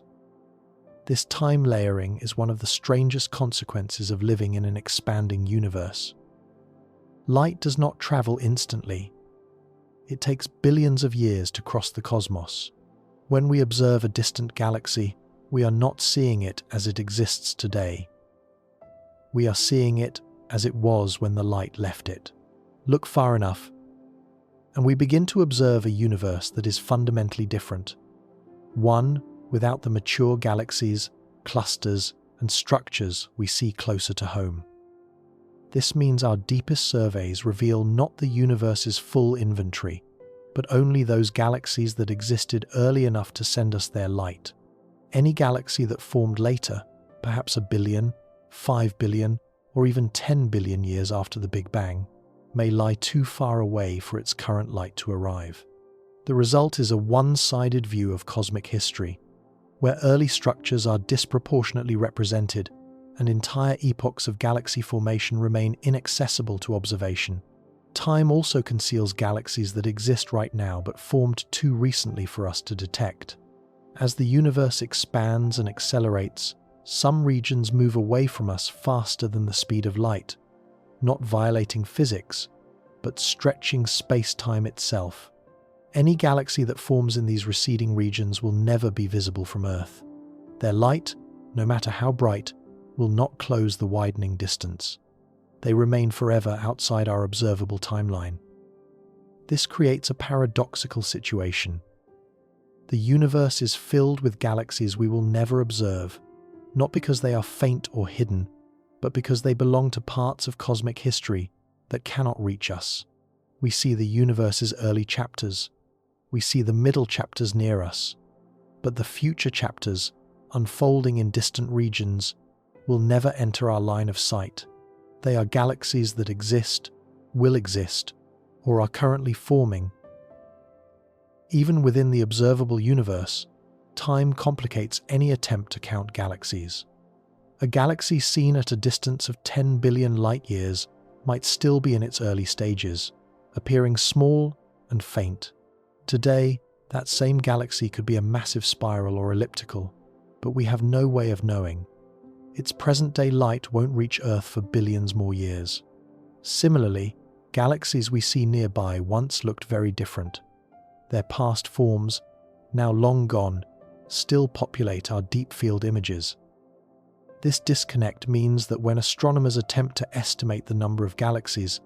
This time layering is one of the strangest consequences of living in an expanding universe. Light does not travel instantly. It takes billions of years to cross the cosmos. When we observe a distant galaxy, we are not seeing it as it exists today. We are seeing it as it was when the light left it. Look far enough, and we begin to observe a universe that is fundamentally different. One without the mature galaxies, clusters, and structures we see closer to home. This means our deepest surveys reveal not the universe's full inventory, but only those galaxies that existed early enough to send us their light. Any galaxy that formed later, perhaps 1 billion, 5 billion, or even 10 billion years after the Big Bang, may lie too far away for its current light to arrive. The result is a one-sided view of cosmic history, where early structures are disproportionately represented and entire epochs of galaxy formation remain inaccessible to observation. Time also conceals galaxies that exist right now but formed too recently for us to detect. As the universe expands and accelerates, some regions move away from us faster than the speed of light, not violating physics, but stretching space-time itself. Any galaxy that forms in these receding regions will never be visible from Earth. Their light, no matter how bright, will not close the widening distance. They remain forever outside our observable timeline. This creates a paradoxical situation. The universe is filled with galaxies we will never observe, not because they are faint or hidden, but because they belong to parts of cosmic history that cannot reach us. We see the universe's early chapters. We see the middle chapters near us. But the future chapters, unfolding in distant regions, will never enter our line of sight. They are galaxies that exist, will exist, or are currently forming. Even within the observable universe, time complicates any attempt to count galaxies. A galaxy seen at a distance of 10 billion light-years might still be in its early stages, appearing small and faint. Today, that same galaxy could be a massive spiral or elliptical, but we have no way of knowing. Its present-day light won't reach Earth for billions more years. Similarly, galaxies we see nearby once looked very different. Their past forms, now long gone, still populate our deep-field images. This disconnect means that when astronomers attempt to estimate the number of galaxies,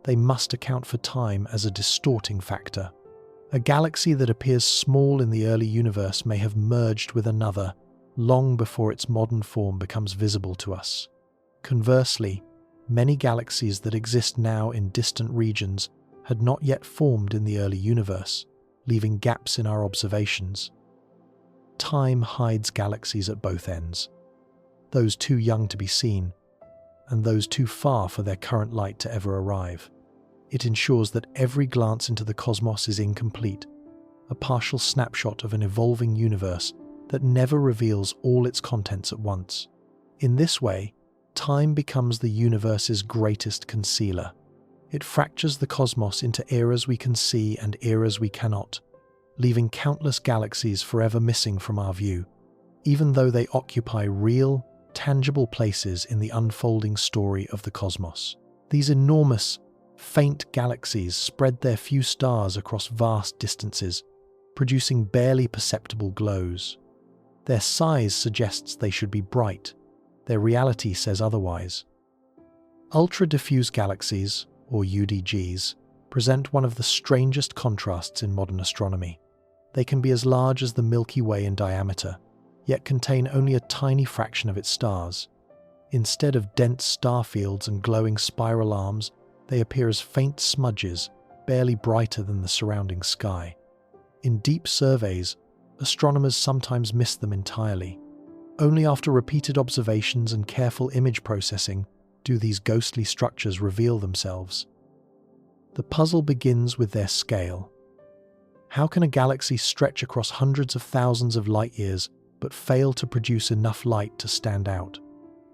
they must account for time as a distorting factor. A galaxy that appears small in the early universe may have merged with another long before its modern form becomes visible to us. Conversely, many galaxies that exist now in distant regions had not yet formed in the early universe, leaving gaps in our observations. Time hides galaxies at both ends, those too young to be seen, and those too far for their current light to ever arrive. It ensures that every glance into the cosmos is incomplete, a partial snapshot of an evolving universe that never reveals all its contents at once. In this way, time becomes the universe's greatest concealer. It fractures the cosmos into eras we can see and eras we cannot, leaving countless galaxies forever missing from our view, even though they occupy real, tangible places in the unfolding story of the cosmos. These enormous, faint galaxies spread their few stars across vast distances, producing barely perceptible glows. Their size suggests they should be bright. Their reality says otherwise. Ultra-diffuse galaxies, or UDGs, present one of the strangest contrasts in modern astronomy. They can be as large as the Milky Way in diameter, yet contain only a tiny fraction of its stars. Instead of dense star fields and glowing spiral arms, they appear as faint smudges, barely brighter than the surrounding sky. In deep surveys, astronomers sometimes miss them entirely. Only after repeated observations and careful image processing do these ghostly structures reveal themselves. The puzzle begins with their scale. How can a galaxy stretch across hundreds of thousands of light-years but fail to produce enough light to stand out?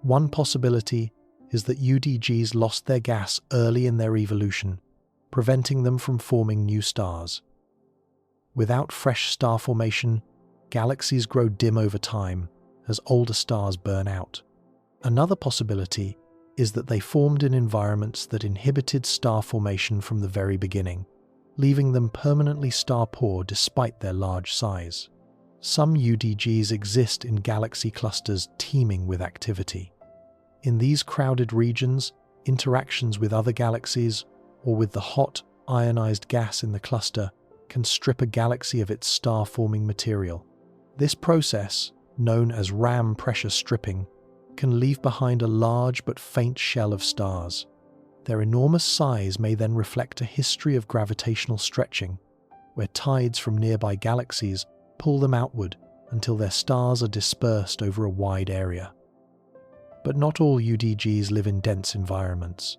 One possibility is that UDGs lost their gas early in their evolution, preventing them from forming new stars. Without fresh star formation, galaxies grow dim over time as older stars burn out. Another possibility is that they formed in environments that inhibited star formation from the very beginning, leaving them permanently star-poor despite their large size. Some UDGs exist in galaxy clusters teeming with activity. In these crowded regions, interactions with other galaxies, or with the hot, ionized gas in the cluster, can strip a galaxy of its star-forming material. This process, known as RAM pressure stripping, can leave behind a large but faint shell of stars. Their enormous size may then reflect a history of gravitational stretching, where tides from nearby galaxies pull them outward until their stars are dispersed over a wide area. But not all UDGs live in dense environments.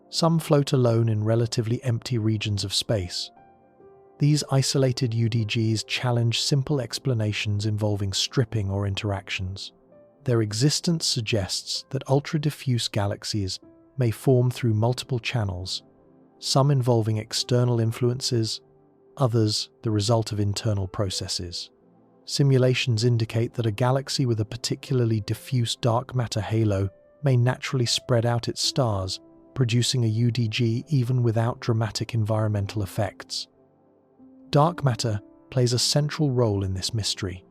Some float alone in relatively empty regions of space. These isolated UDGs challenge simple explanations involving stripping or interactions. Their existence suggests that ultra-diffuse galaxies may form through multiple channels, some involving external influences, others the result of internal processes. Simulations indicate that a galaxy with a particularly diffuse dark matter halo may naturally spread out its stars, producing a UDG even without dramatic environmental effects. Dark matter plays a central role in this mystery.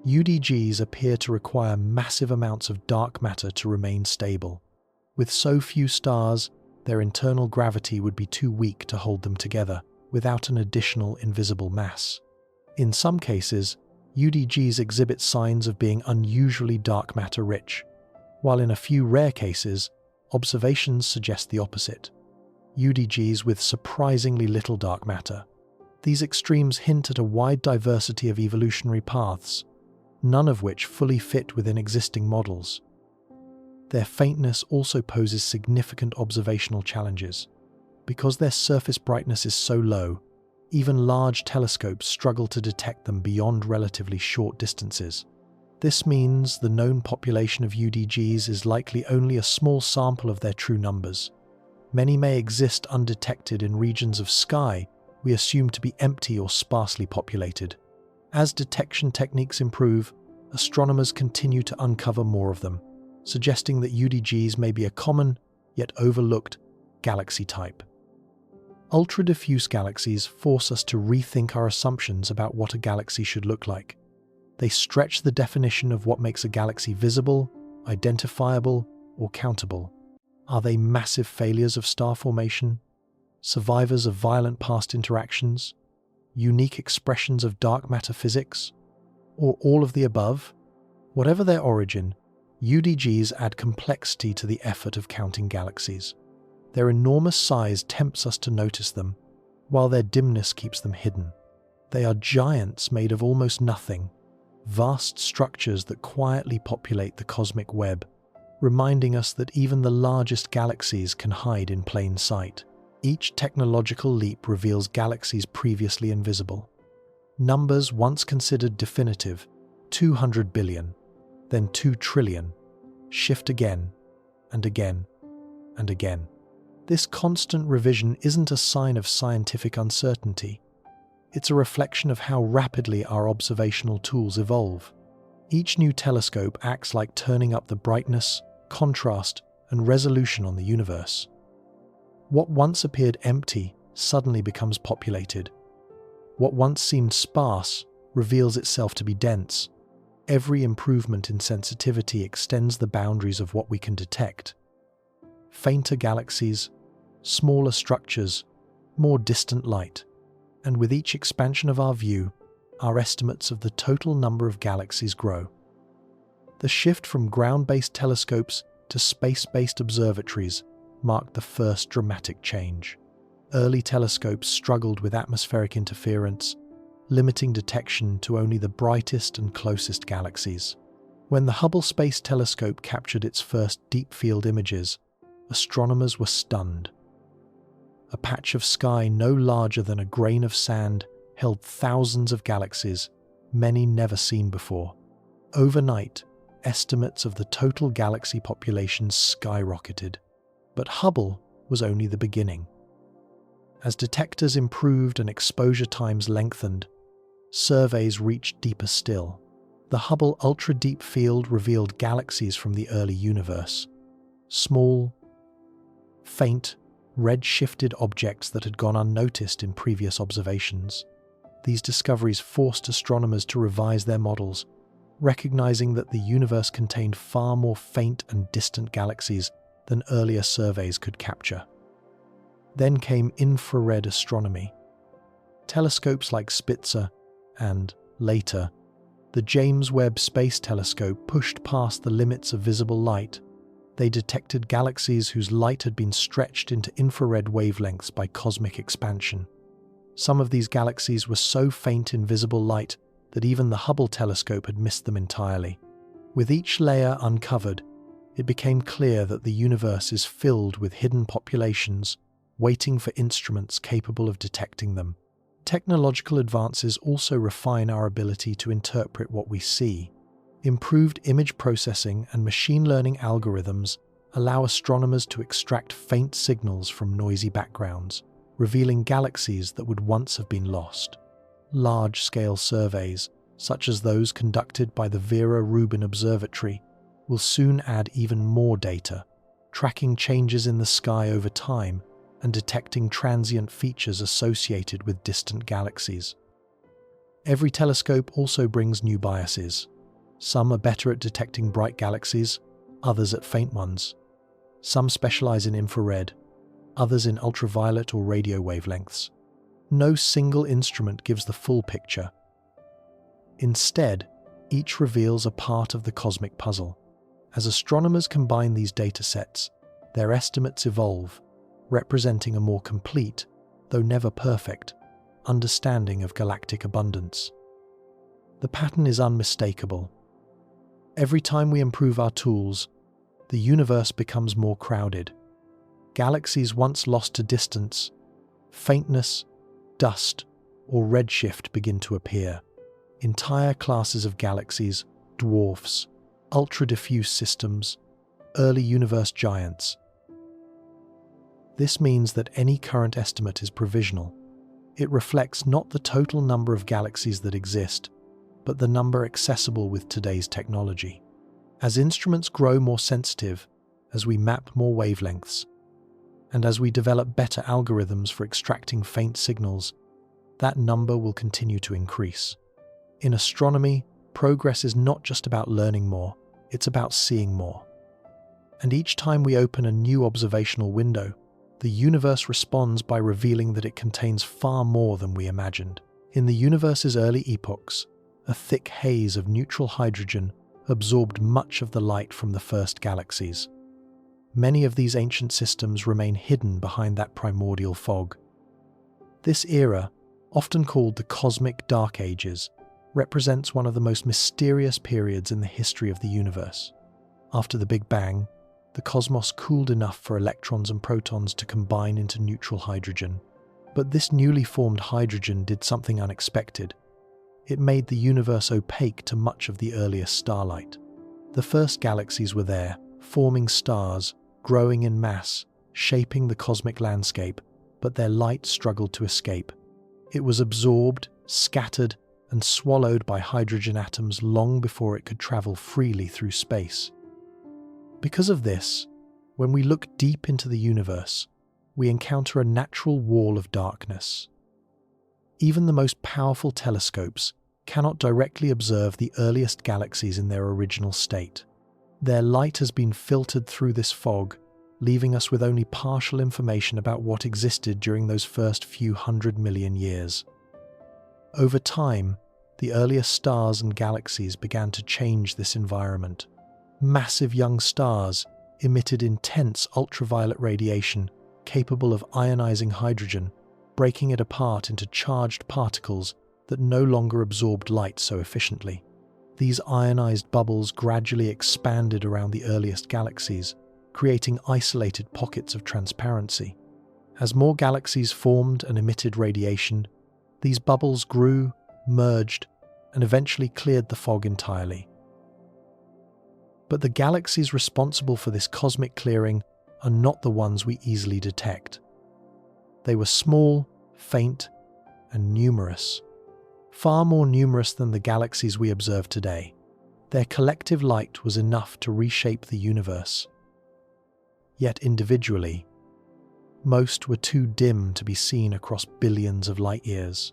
UDGs appear to require massive amounts of dark matter to remain stable. With so few stars, their internal gravity would be too weak to hold them together without an additional invisible mass. In some cases, UDGs exhibit signs of being unusually dark matter rich, while in a few rare cases, observations suggest the opposite. UDGs with surprisingly little dark matter. These extremes hint at a wide diversity of evolutionary paths, none of which fully fit within existing models. Their faintness also poses significant observational challenges. Because their surface brightness is so low, Even large telescopes struggle to detect them beyond relatively short distances. This means the known population of UDGs is likely only a small sample of their true numbers. Many may exist undetected in regions of sky we assume to be empty or sparsely populated. As detection techniques improve, astronomers continue to uncover more of them, suggesting that UDGs may be a common, yet overlooked, galaxy type. Ultra-diffuse galaxies force us to rethink our assumptions about what a galaxy should look like. They stretch the definition of what makes a galaxy visible, identifiable, or countable. Are they massive failures of star formation? Survivors of violent past interactions? Unique expressions of dark matter physics? Or all of the above? Whatever their origin, UDGs add complexity to the effort of counting galaxies. Their enormous size tempts us to notice them, while their dimness keeps them hidden. They are giants made of almost nothing, vast structures that quietly populate the cosmic web, reminding us that even the largest galaxies can hide in plain sight. Each technological leap reveals galaxies previously invisible. Numbers once considered definitive, 200 billion, then 2 trillion, shift again, and again, and again. This constant revision isn't a sign of scientific uncertainty. It's a reflection of how rapidly our observational tools evolve. Each new telescope acts like turning up the brightness, contrast, and resolution on the universe. What once appeared empty suddenly becomes populated. What once seemed sparse reveals itself to be dense. Every improvement in sensitivity extends the boundaries of what we can detect. Fainter galaxies, smaller structures, more distant light. And with each expansion of our view, our estimates of the total number of galaxies grow. The shift from ground-based telescopes to space-based observatories marked the first dramatic change. Early telescopes struggled with atmospheric interference, limiting detection to only the brightest and closest galaxies. When the Hubble Space Telescope captured its first deep-field images, astronomers were stunned. A patch of sky no larger than a grain of sand held thousands of galaxies, many never seen before. Overnight, estimates of the total galaxy population skyrocketed. But Hubble was only the beginning. As detectors improved and exposure times lengthened, surveys reached deeper still. The Hubble Ultra Deep Field revealed galaxies from the early universe. Small, faint, red-shifted objects that had gone unnoticed in previous observations. These discoveries forced astronomers to revise their models, recognizing that the universe contained far more faint and distant galaxies than earlier surveys could capture. Then came infrared astronomy. Telescopes like Spitzer and, later, the James Webb Space Telescope pushed past the limits of visible light. They detected galaxies whose light had been stretched into infrared wavelengths by cosmic expansion. Some of these galaxies were so faint in visible light that even the Hubble telescope had missed them entirely. With each layer uncovered, it became clear that the universe is filled with hidden populations, waiting for instruments capable of detecting them. Technological advances also refine our ability to interpret what we see. Improved image processing and machine learning algorithms allow astronomers to extract faint signals from noisy backgrounds, revealing galaxies that would once have been lost. Large-scale surveys, such as those conducted by the Vera Rubin Observatory, will soon add even more data, tracking changes in the sky over time and detecting transient features associated with distant galaxies. Every telescope also brings new biases. Some are better at detecting bright galaxies, others at faint ones. Some specialize in infrared, others in ultraviolet or radio wavelengths. No single instrument gives the full picture. Instead, each reveals a part of the cosmic puzzle. As astronomers combine these data sets, their estimates evolve, representing a more complete, though never perfect, understanding of galactic abundance. The pattern is unmistakable. Every time we improve our tools, the universe becomes more crowded. Galaxies once lost to distance, faintness, dust, or redshift begin to appear. Entire classes of galaxies, dwarfs, ultra-diffuse systems, early universe giants. This means that any current estimate is provisional. It reflects not the total number of galaxies that exist, but the number accessible with today's technology. As instruments grow more sensitive, as we map more wavelengths, and as we develop better algorithms for extracting faint signals, that number will continue to increase. In astronomy, progress is not just about learning more, it's about seeing more. And each time we open a new observational window, the universe responds by revealing that it contains far more than we imagined. In the universe's early epochs, a thick haze of neutral hydrogen absorbed much of the light from the first galaxies. Many of these ancient systems remain hidden behind that primordial fog. This era, often called the Cosmic Dark Ages, represents one of the most mysterious periods in the history of the universe. After the Big Bang, the cosmos cooled enough for electrons and protons to combine into neutral hydrogen. But this newly formed hydrogen did something unexpected. It made the universe opaque to much of the earliest starlight. The first galaxies were there, forming stars, growing in mass, shaping the cosmic landscape, but their light struggled to escape. It was absorbed, scattered, and swallowed by hydrogen atoms long before it could travel freely through space. Because of this, when we look deep into the universe, we encounter a natural wall of darkness. Even the most powerful telescopes cannot directly observe the earliest galaxies in their original state. Their light has been filtered through this fog, leaving us with only partial information about what existed during those first few 100 million years. Over time, the earliest stars and galaxies began to change this environment. Massive young stars emitted intense ultraviolet radiation capable of ionizing hydrogen, breaking it apart into charged particles that no longer absorbed light so efficiently. These ionized bubbles gradually expanded around the earliest galaxies, creating isolated pockets of transparency. As more galaxies formed and emitted radiation, these bubbles grew, merged, and eventually cleared the fog entirely. But the galaxies responsible for this cosmic clearing are not the ones we easily detect. They were small, faint, and numerous. Far more numerous than the galaxies we observe today. Their collective light was enough to reshape the universe. Yet individually, most were too dim to be seen across billions of light years.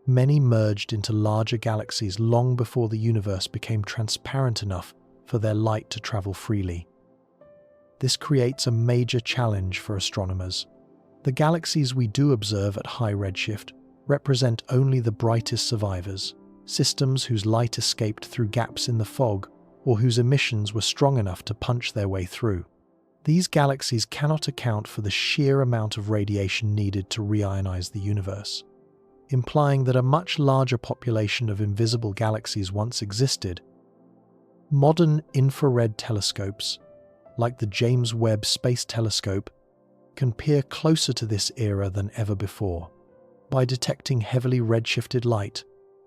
Many merged into larger galaxies long before the universe became transparent enough for their light to travel freely. This creates a major challenge for astronomers. The galaxies we do observe at high redshift represent only the brightest survivors, systems whose light escaped through gaps in the fog or whose emissions were strong enough to punch their way through. These galaxies cannot account for the sheer amount of radiation needed to reionize the universe, implying that a much larger population of invisible galaxies once existed. Modern infrared telescopes, like the James Webb Space Telescope, can peer closer to this era than ever before. By detecting heavily redshifted light,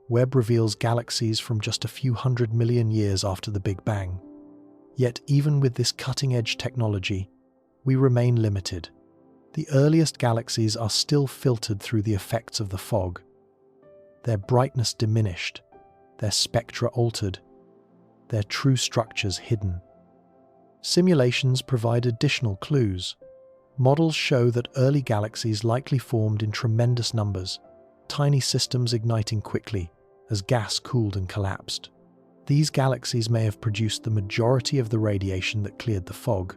Webb reveals galaxies from just a few 100 million years after the Big Bang. Yet even with this cutting-edge technology, we remain limited. The earliest galaxies are still filtered through the effects of the fog. Their brightness diminished, their spectra altered, their true structures hidden. Simulations provide additional clues. Models show that early galaxies likely formed in tremendous numbers, tiny systems igniting quickly as gas cooled and collapsed. These galaxies may have produced the majority of the radiation that cleared the fog,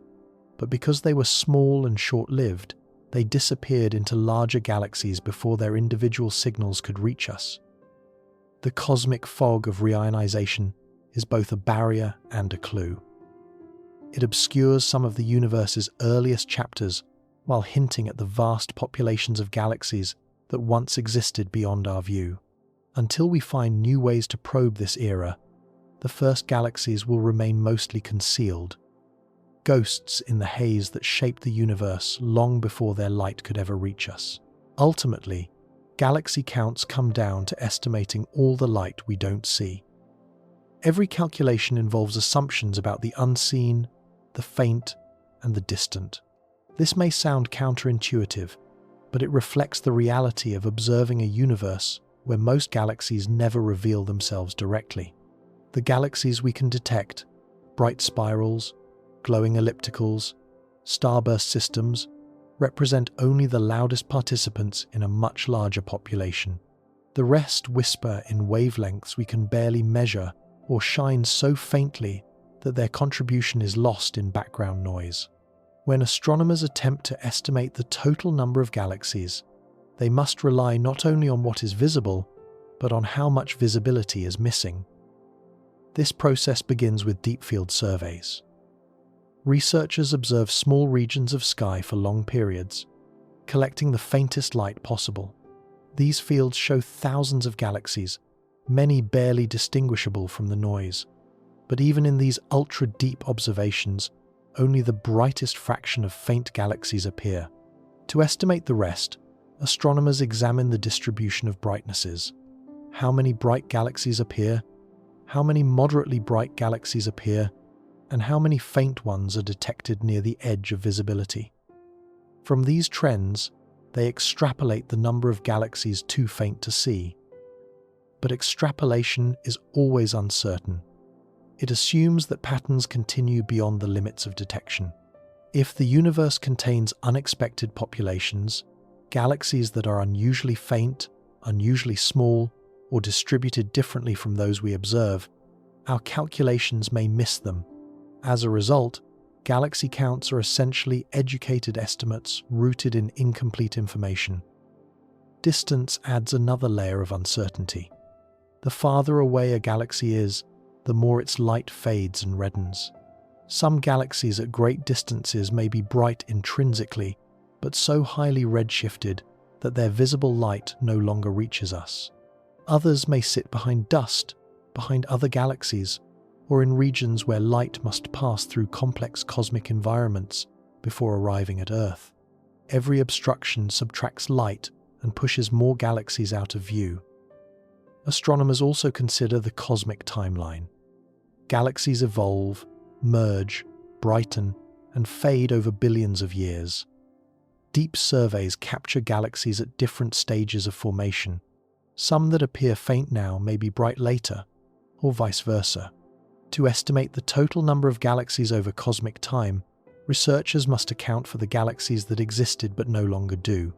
but because they were small and short-lived, they disappeared into larger galaxies before their individual signals could reach us. The cosmic fog of reionization is both a barrier and a clue. It obscures some of the universe's earliest chapters while hinting at the vast populations of galaxies that once existed beyond our view. Until we find new ways to probe this era, the first galaxies will remain mostly concealed, ghosts in the haze that shaped the universe long before their light could ever reach us. Ultimately, galaxy counts come down to estimating all the light we don't see. Every calculation involves assumptions about the unseen, the faint, and the distant. This may sound counterintuitive, but it reflects the reality of observing a universe where most galaxies never reveal themselves directly. The galaxies we can detect, bright spirals, glowing ellipticals, starburst systems, represent only the loudest participants in a much larger population. The rest whisper in wavelengths we can barely measure or shine so faintly that their contribution is lost in background noise. When astronomers attempt to estimate the total number of galaxies, they must rely not only on what is visible, but on how much visibility is missing. This process begins with deep-field surveys. Researchers observe small regions of sky for long periods, collecting the faintest light possible. These fields show thousands of galaxies, many barely distinguishable from the noise. But even in these ultra-deep observations, only the brightest fraction of faint galaxies appear. To estimate the rest, astronomers examine the distribution of brightnesses. How many bright galaxies appear? How many moderately bright galaxies appear? And how many faint ones are detected near the edge of visibility? From these trends, they extrapolate the number of galaxies too faint to see. But extrapolation is always uncertain. It assumes that patterns continue beyond the limits of detection. If the universe contains unexpected populations, galaxies that are unusually faint, unusually small, or distributed differently from those we observe, our calculations may miss them. As a result, galaxy counts are essentially educated estimates rooted in incomplete information. Distance adds another layer of uncertainty. The farther away a galaxy is, the more its light fades and reddens. Some galaxies at great distances may be bright intrinsically, but so highly redshifted that their visible light no longer reaches us. Others may sit behind dust, behind other galaxies, or in regions where light must pass through complex cosmic environments before arriving at Earth. Every obstruction subtracts light and pushes more galaxies out of view. Astronomers also consider the cosmic timeline. Galaxies evolve, merge, brighten, and fade over billions of years. Deep surveys capture galaxies at different stages of formation. Some that appear faint now may be bright later, or vice versa. To estimate the total number of galaxies over cosmic time, researchers must account for the galaxies that existed but no longer do,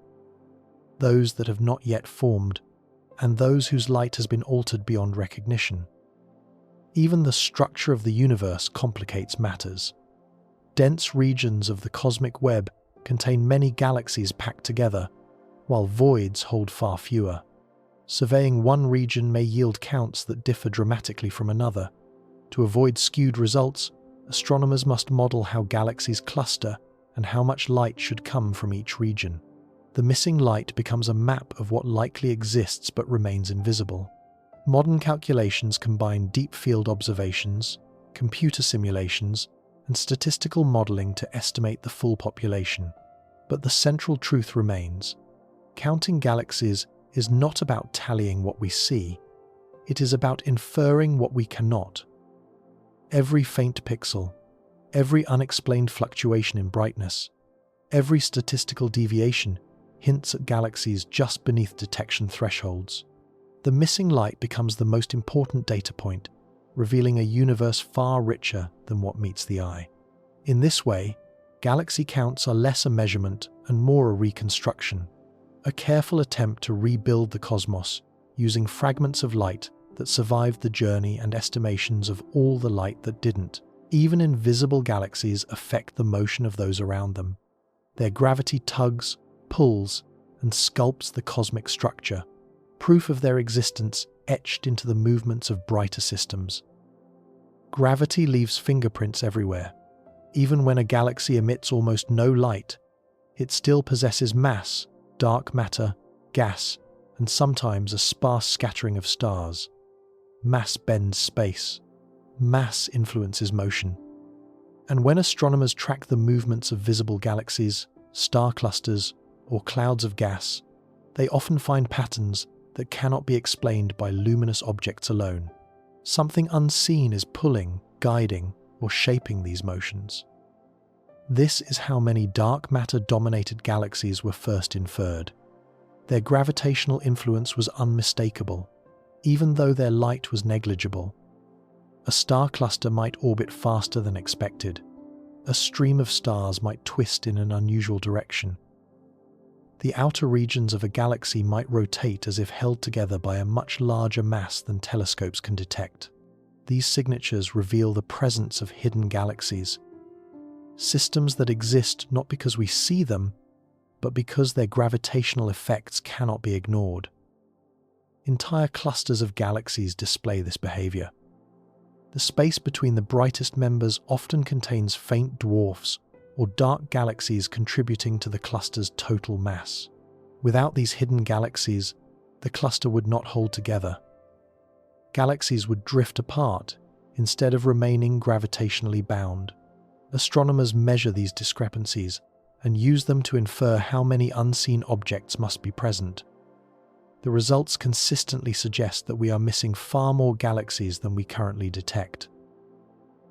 those that have not yet formed, and those whose light has been altered beyond recognition. Even the structure of the universe complicates matters. Dense regions of the cosmic web contain many galaxies packed together, while voids hold far fewer. Surveying one region may yield counts that differ dramatically from another. To avoid skewed results, astronomers must model how galaxies cluster and how much light should come from each region. The missing light becomes a map of what likely exists but remains invisible. Modern calculations combine deep-field observations, computer simulations, and statistical modeling to estimate the full population. But the central truth remains: counting galaxies is not about tallying what we see, it is about inferring what we cannot. Every faint pixel, every unexplained fluctuation in brightness, every statistical deviation hints at galaxies just beneath detection thresholds. The missing light becomes the most important data point, revealing a universe far richer than what meets the eye. In this way, galaxy counts are less a measurement and more a reconstruction, a careful attempt to rebuild the cosmos using fragments of light that survived the journey and estimations of all the light that didn't. Even invisible galaxies affect the motion of those around them. Their gravity tugs, pulls, and sculpts the cosmic structure, proof of their existence etched into the movements of brighter systems. Gravity leaves fingerprints everywhere. Even when a galaxy emits almost no light, it still possesses mass, dark matter, gas, and sometimes a sparse scattering of stars. Mass bends space. Mass influences motion. And when astronomers track the movements of visible galaxies, star clusters, or clouds of gas, they often find patterns that cannot be explained by luminous objects alone. Something unseen is pulling, guiding, or shaping these motions. This is how many dark matter-dominated galaxies were first inferred. Their gravitational influence was unmistakable, even though their light was negligible. A star cluster might orbit faster than expected. A stream of stars might twist in an unusual direction. The outer regions of a galaxy might rotate as if held together by a much larger mass than telescopes can detect. These signatures reveal the presence of hidden galaxies, systems that exist not because we see them, but because their gravitational effects cannot be ignored. Entire clusters of galaxies display this behavior. The space between the brightest members often contains faint dwarfs or dark galaxies contributing to the cluster's total mass. Without these hidden galaxies, the cluster would not hold together. Galaxies would drift apart instead of remaining gravitationally bound. Astronomers measure these discrepancies and use them to infer how many unseen objects must be present. The results consistently suggest that we are missing far more galaxies than we currently detect.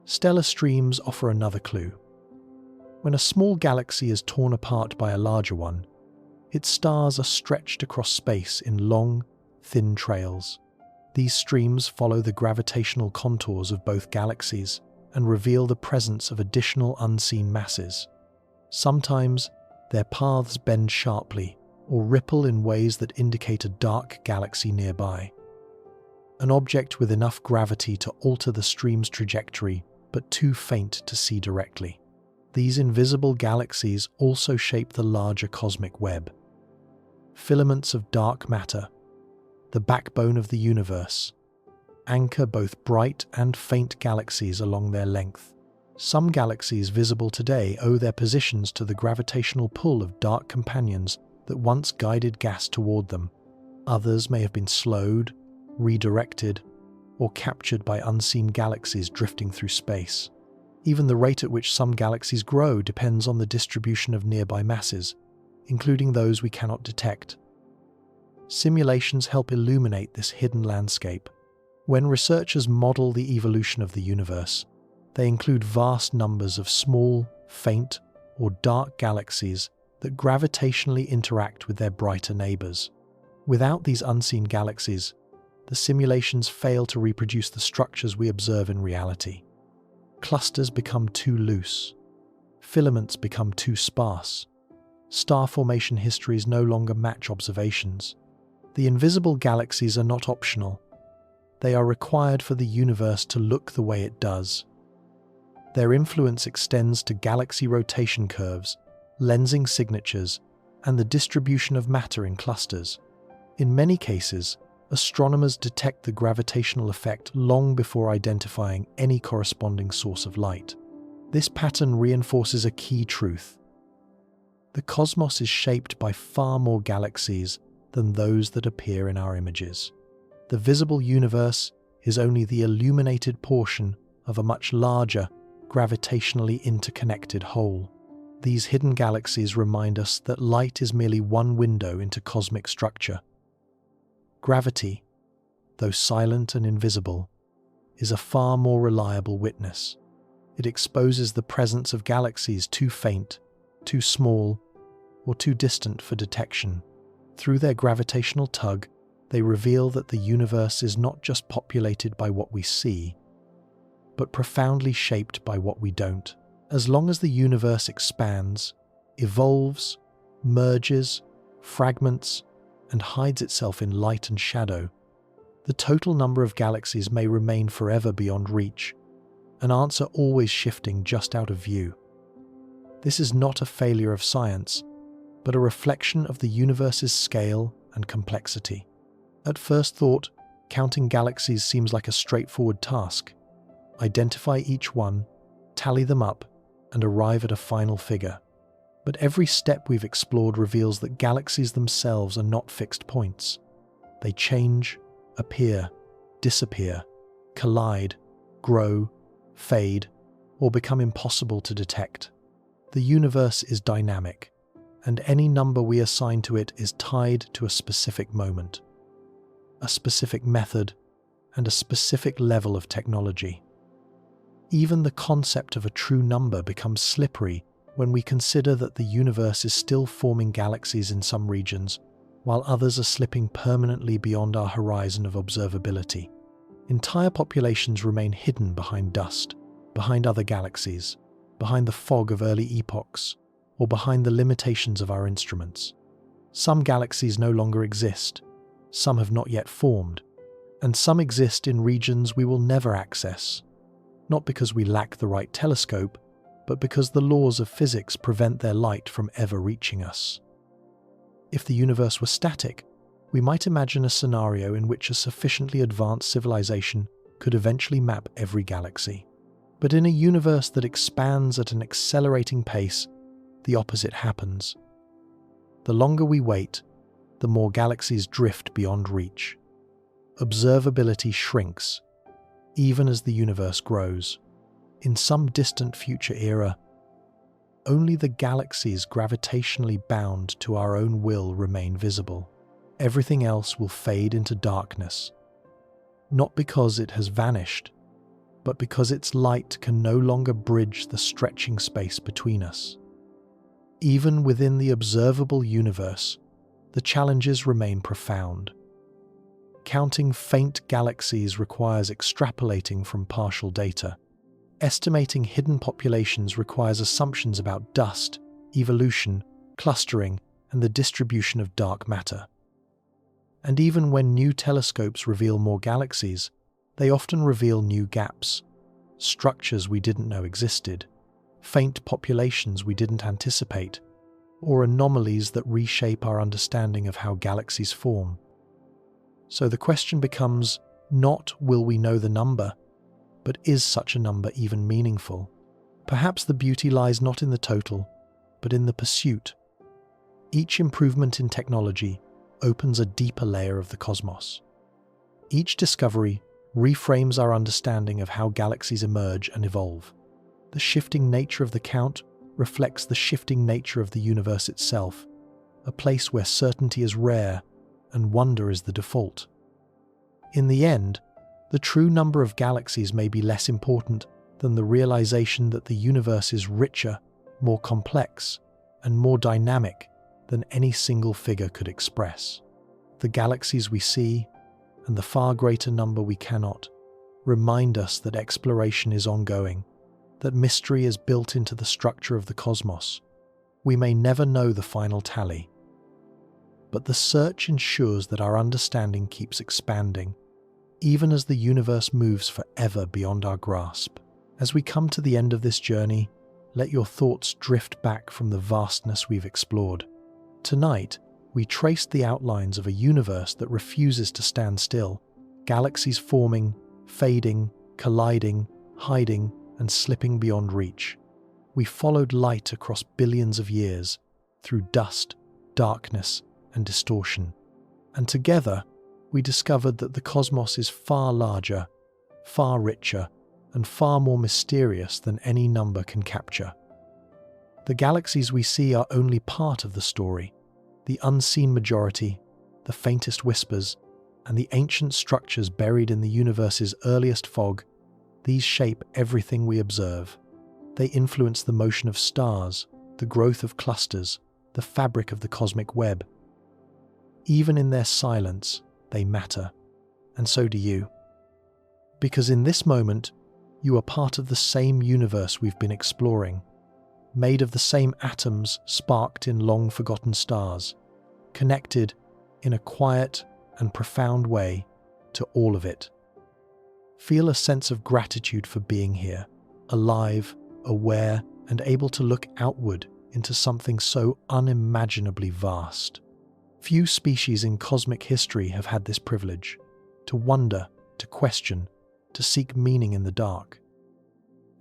Stellar streams offer another clue. When a small galaxy is torn apart by a larger one, its stars are stretched across space in long, thin trails. These streams follow the gravitational contours of both galaxies and reveal the presence of additional unseen masses. Sometimes, their paths bend sharply or ripple in ways that indicate a dark galaxy nearby. An object with enough gravity to alter the stream's trajectory, but too faint to see directly. These invisible galaxies also shape the larger cosmic web. Filaments of dark matter, the backbone of the universe, anchor both bright and faint galaxies along their length. Some galaxies visible today owe their positions to the gravitational pull of dark companions that once guided gas toward them. Others may have been slowed, redirected, or captured by unseen galaxies drifting through space. Even the rate at which some galaxies grow depends on the distribution of nearby masses, including those we cannot detect. Simulations help illuminate this hidden landscape. When researchers model the evolution of the universe, they include vast numbers of small, faint, or dark galaxies that gravitationally interact with their brighter neighbors. Without these unseen galaxies, the simulations fail to reproduce the structures we observe in reality. Clusters become too loose. Filaments become too sparse. Star formation histories no longer match observations. The invisible galaxies are not optional. They are required for the universe to look the way it does. Their influence extends to galaxy rotation curves, lensing signatures, and the distribution of matter in clusters. In many cases, astronomers detect the gravitational effect long before identifying any corresponding source of light. This pattern reinforces a key truth. The cosmos is shaped by far more galaxies than those that appear in our images. The visible universe is only the illuminated portion of a much larger, gravitationally interconnected whole. These hidden galaxies remind us that light is merely one window into cosmic structure. Gravity, though silent and invisible, is a far more reliable witness. It exposes the presence of galaxies too faint, too small, or too distant for detection. Through their gravitational tug, they reveal that the universe is not just populated by what we see, but profoundly shaped by what we don't. As long as the universe expands, evolves, merges, fragments, and hides itself in light and shadow, the total number of galaxies may remain forever beyond reach, an answer always shifting just out of view. This is not a failure of science, but a reflection of the universe's scale and complexity. At first thought, counting galaxies seems like a straightforward task. Identify each one, tally them up, and arrive at a final figure. But every step we've explored reveals that galaxies themselves are not fixed points. They change, appear, disappear, collide, grow, fade, or become impossible to detect. The universe is dynamic, and any number we assign to it is tied to a specific moment, a specific method, and a specific level of technology. Even the concept of a true number becomes slippery when we consider that the universe is still forming galaxies in some regions, while others are slipping permanently beyond our horizon of observability. Entire populations remain hidden behind dust, behind other galaxies, behind the fog of early epochs, or behind the limitations of our instruments. Some galaxies no longer exist, some have not yet formed, and some exist in regions we will never access, not because we lack the right telescope, but because the laws of physics prevent their light from ever reaching us. If the universe were static, we might imagine a scenario in which a sufficiently advanced civilization could eventually map every galaxy. But in a universe that expands at an accelerating pace, the opposite happens. The longer we wait, the more galaxies drift beyond reach. Observability shrinks, even as the universe grows. In some distant future era, only the galaxies gravitationally bound to our own will remain visible. Everything else will fade into darkness, not because it has vanished, but because its light can no longer bridge the stretching space between us. Even within the observable universe, the challenges remain profound. Counting faint galaxies requires extrapolating from partial data. Estimating hidden populations requires assumptions about dust, evolution, clustering, and the distribution of dark matter. And even when new telescopes reveal more galaxies, they often reveal new gaps, structures we didn't know existed, faint populations we didn't anticipate, or anomalies that reshape our understanding of how galaxies form. So the question becomes not will we know the number, but is such a number even meaningful? Perhaps the beauty lies not in the total, but in the pursuit. Each improvement in technology opens a deeper layer of the cosmos. Each discovery reframes our understanding of how galaxies emerge and evolve. The shifting nature of the count reflects the shifting nature of the universe itself, a place where certainty is rare and wonder is the default. In the end, the true number of galaxies may be less important than the realization that the universe is richer, more complex, and more dynamic than any single figure could express. The galaxies we see, and the far greater number we cannot, remind us that exploration is ongoing, that mystery is built into the structure of the cosmos. We may never know the final tally, but the search ensures that our understanding keeps expanding, even as the universe moves forever beyond our grasp. As we come to the end of this journey, let your thoughts drift back from the vastness we've explored. Tonight, we traced the outlines of a universe that refuses to stand still, galaxies forming, fading, colliding, hiding, and slipping beyond reach. We followed light across billions of years, through dust, darkness, and distortion. And together, we discovered that the cosmos is far larger, far richer, and far more mysterious than any number can capture. The galaxies we see are only part of the story. The unseen majority, the faintest whispers, and the ancient structures buried in the universe's earliest fog, these shape everything we observe. They influence the motion of stars, the growth of clusters, the fabric of the cosmic web. Even in their silence, they matter, and so do you. Because in this moment, you are part of the same universe we've been exploring, made of the same atoms sparked in long-forgotten stars, connected in a quiet and profound way to all of it. Feel a sense of gratitude for being here, alive, aware, and able to look outward into something so unimaginably vast. Few species in cosmic history have had this privilege, to wonder, to question, to seek meaning in the dark.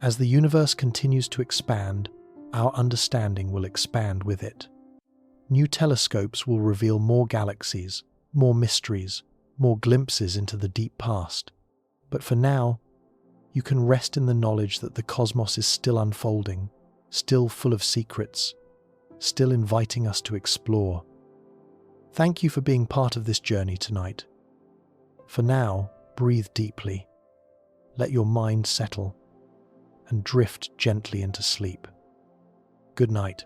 As the universe continues to expand, our understanding will expand with it. New telescopes will reveal more galaxies, more mysteries, more glimpses into the deep past. But for now, you can rest in the knowledge that the cosmos is still unfolding, still full of secrets, still inviting us to explore. Thank you for being part of this journey tonight. For now, breathe deeply, let your mind settle, and drift gently into sleep. Good night.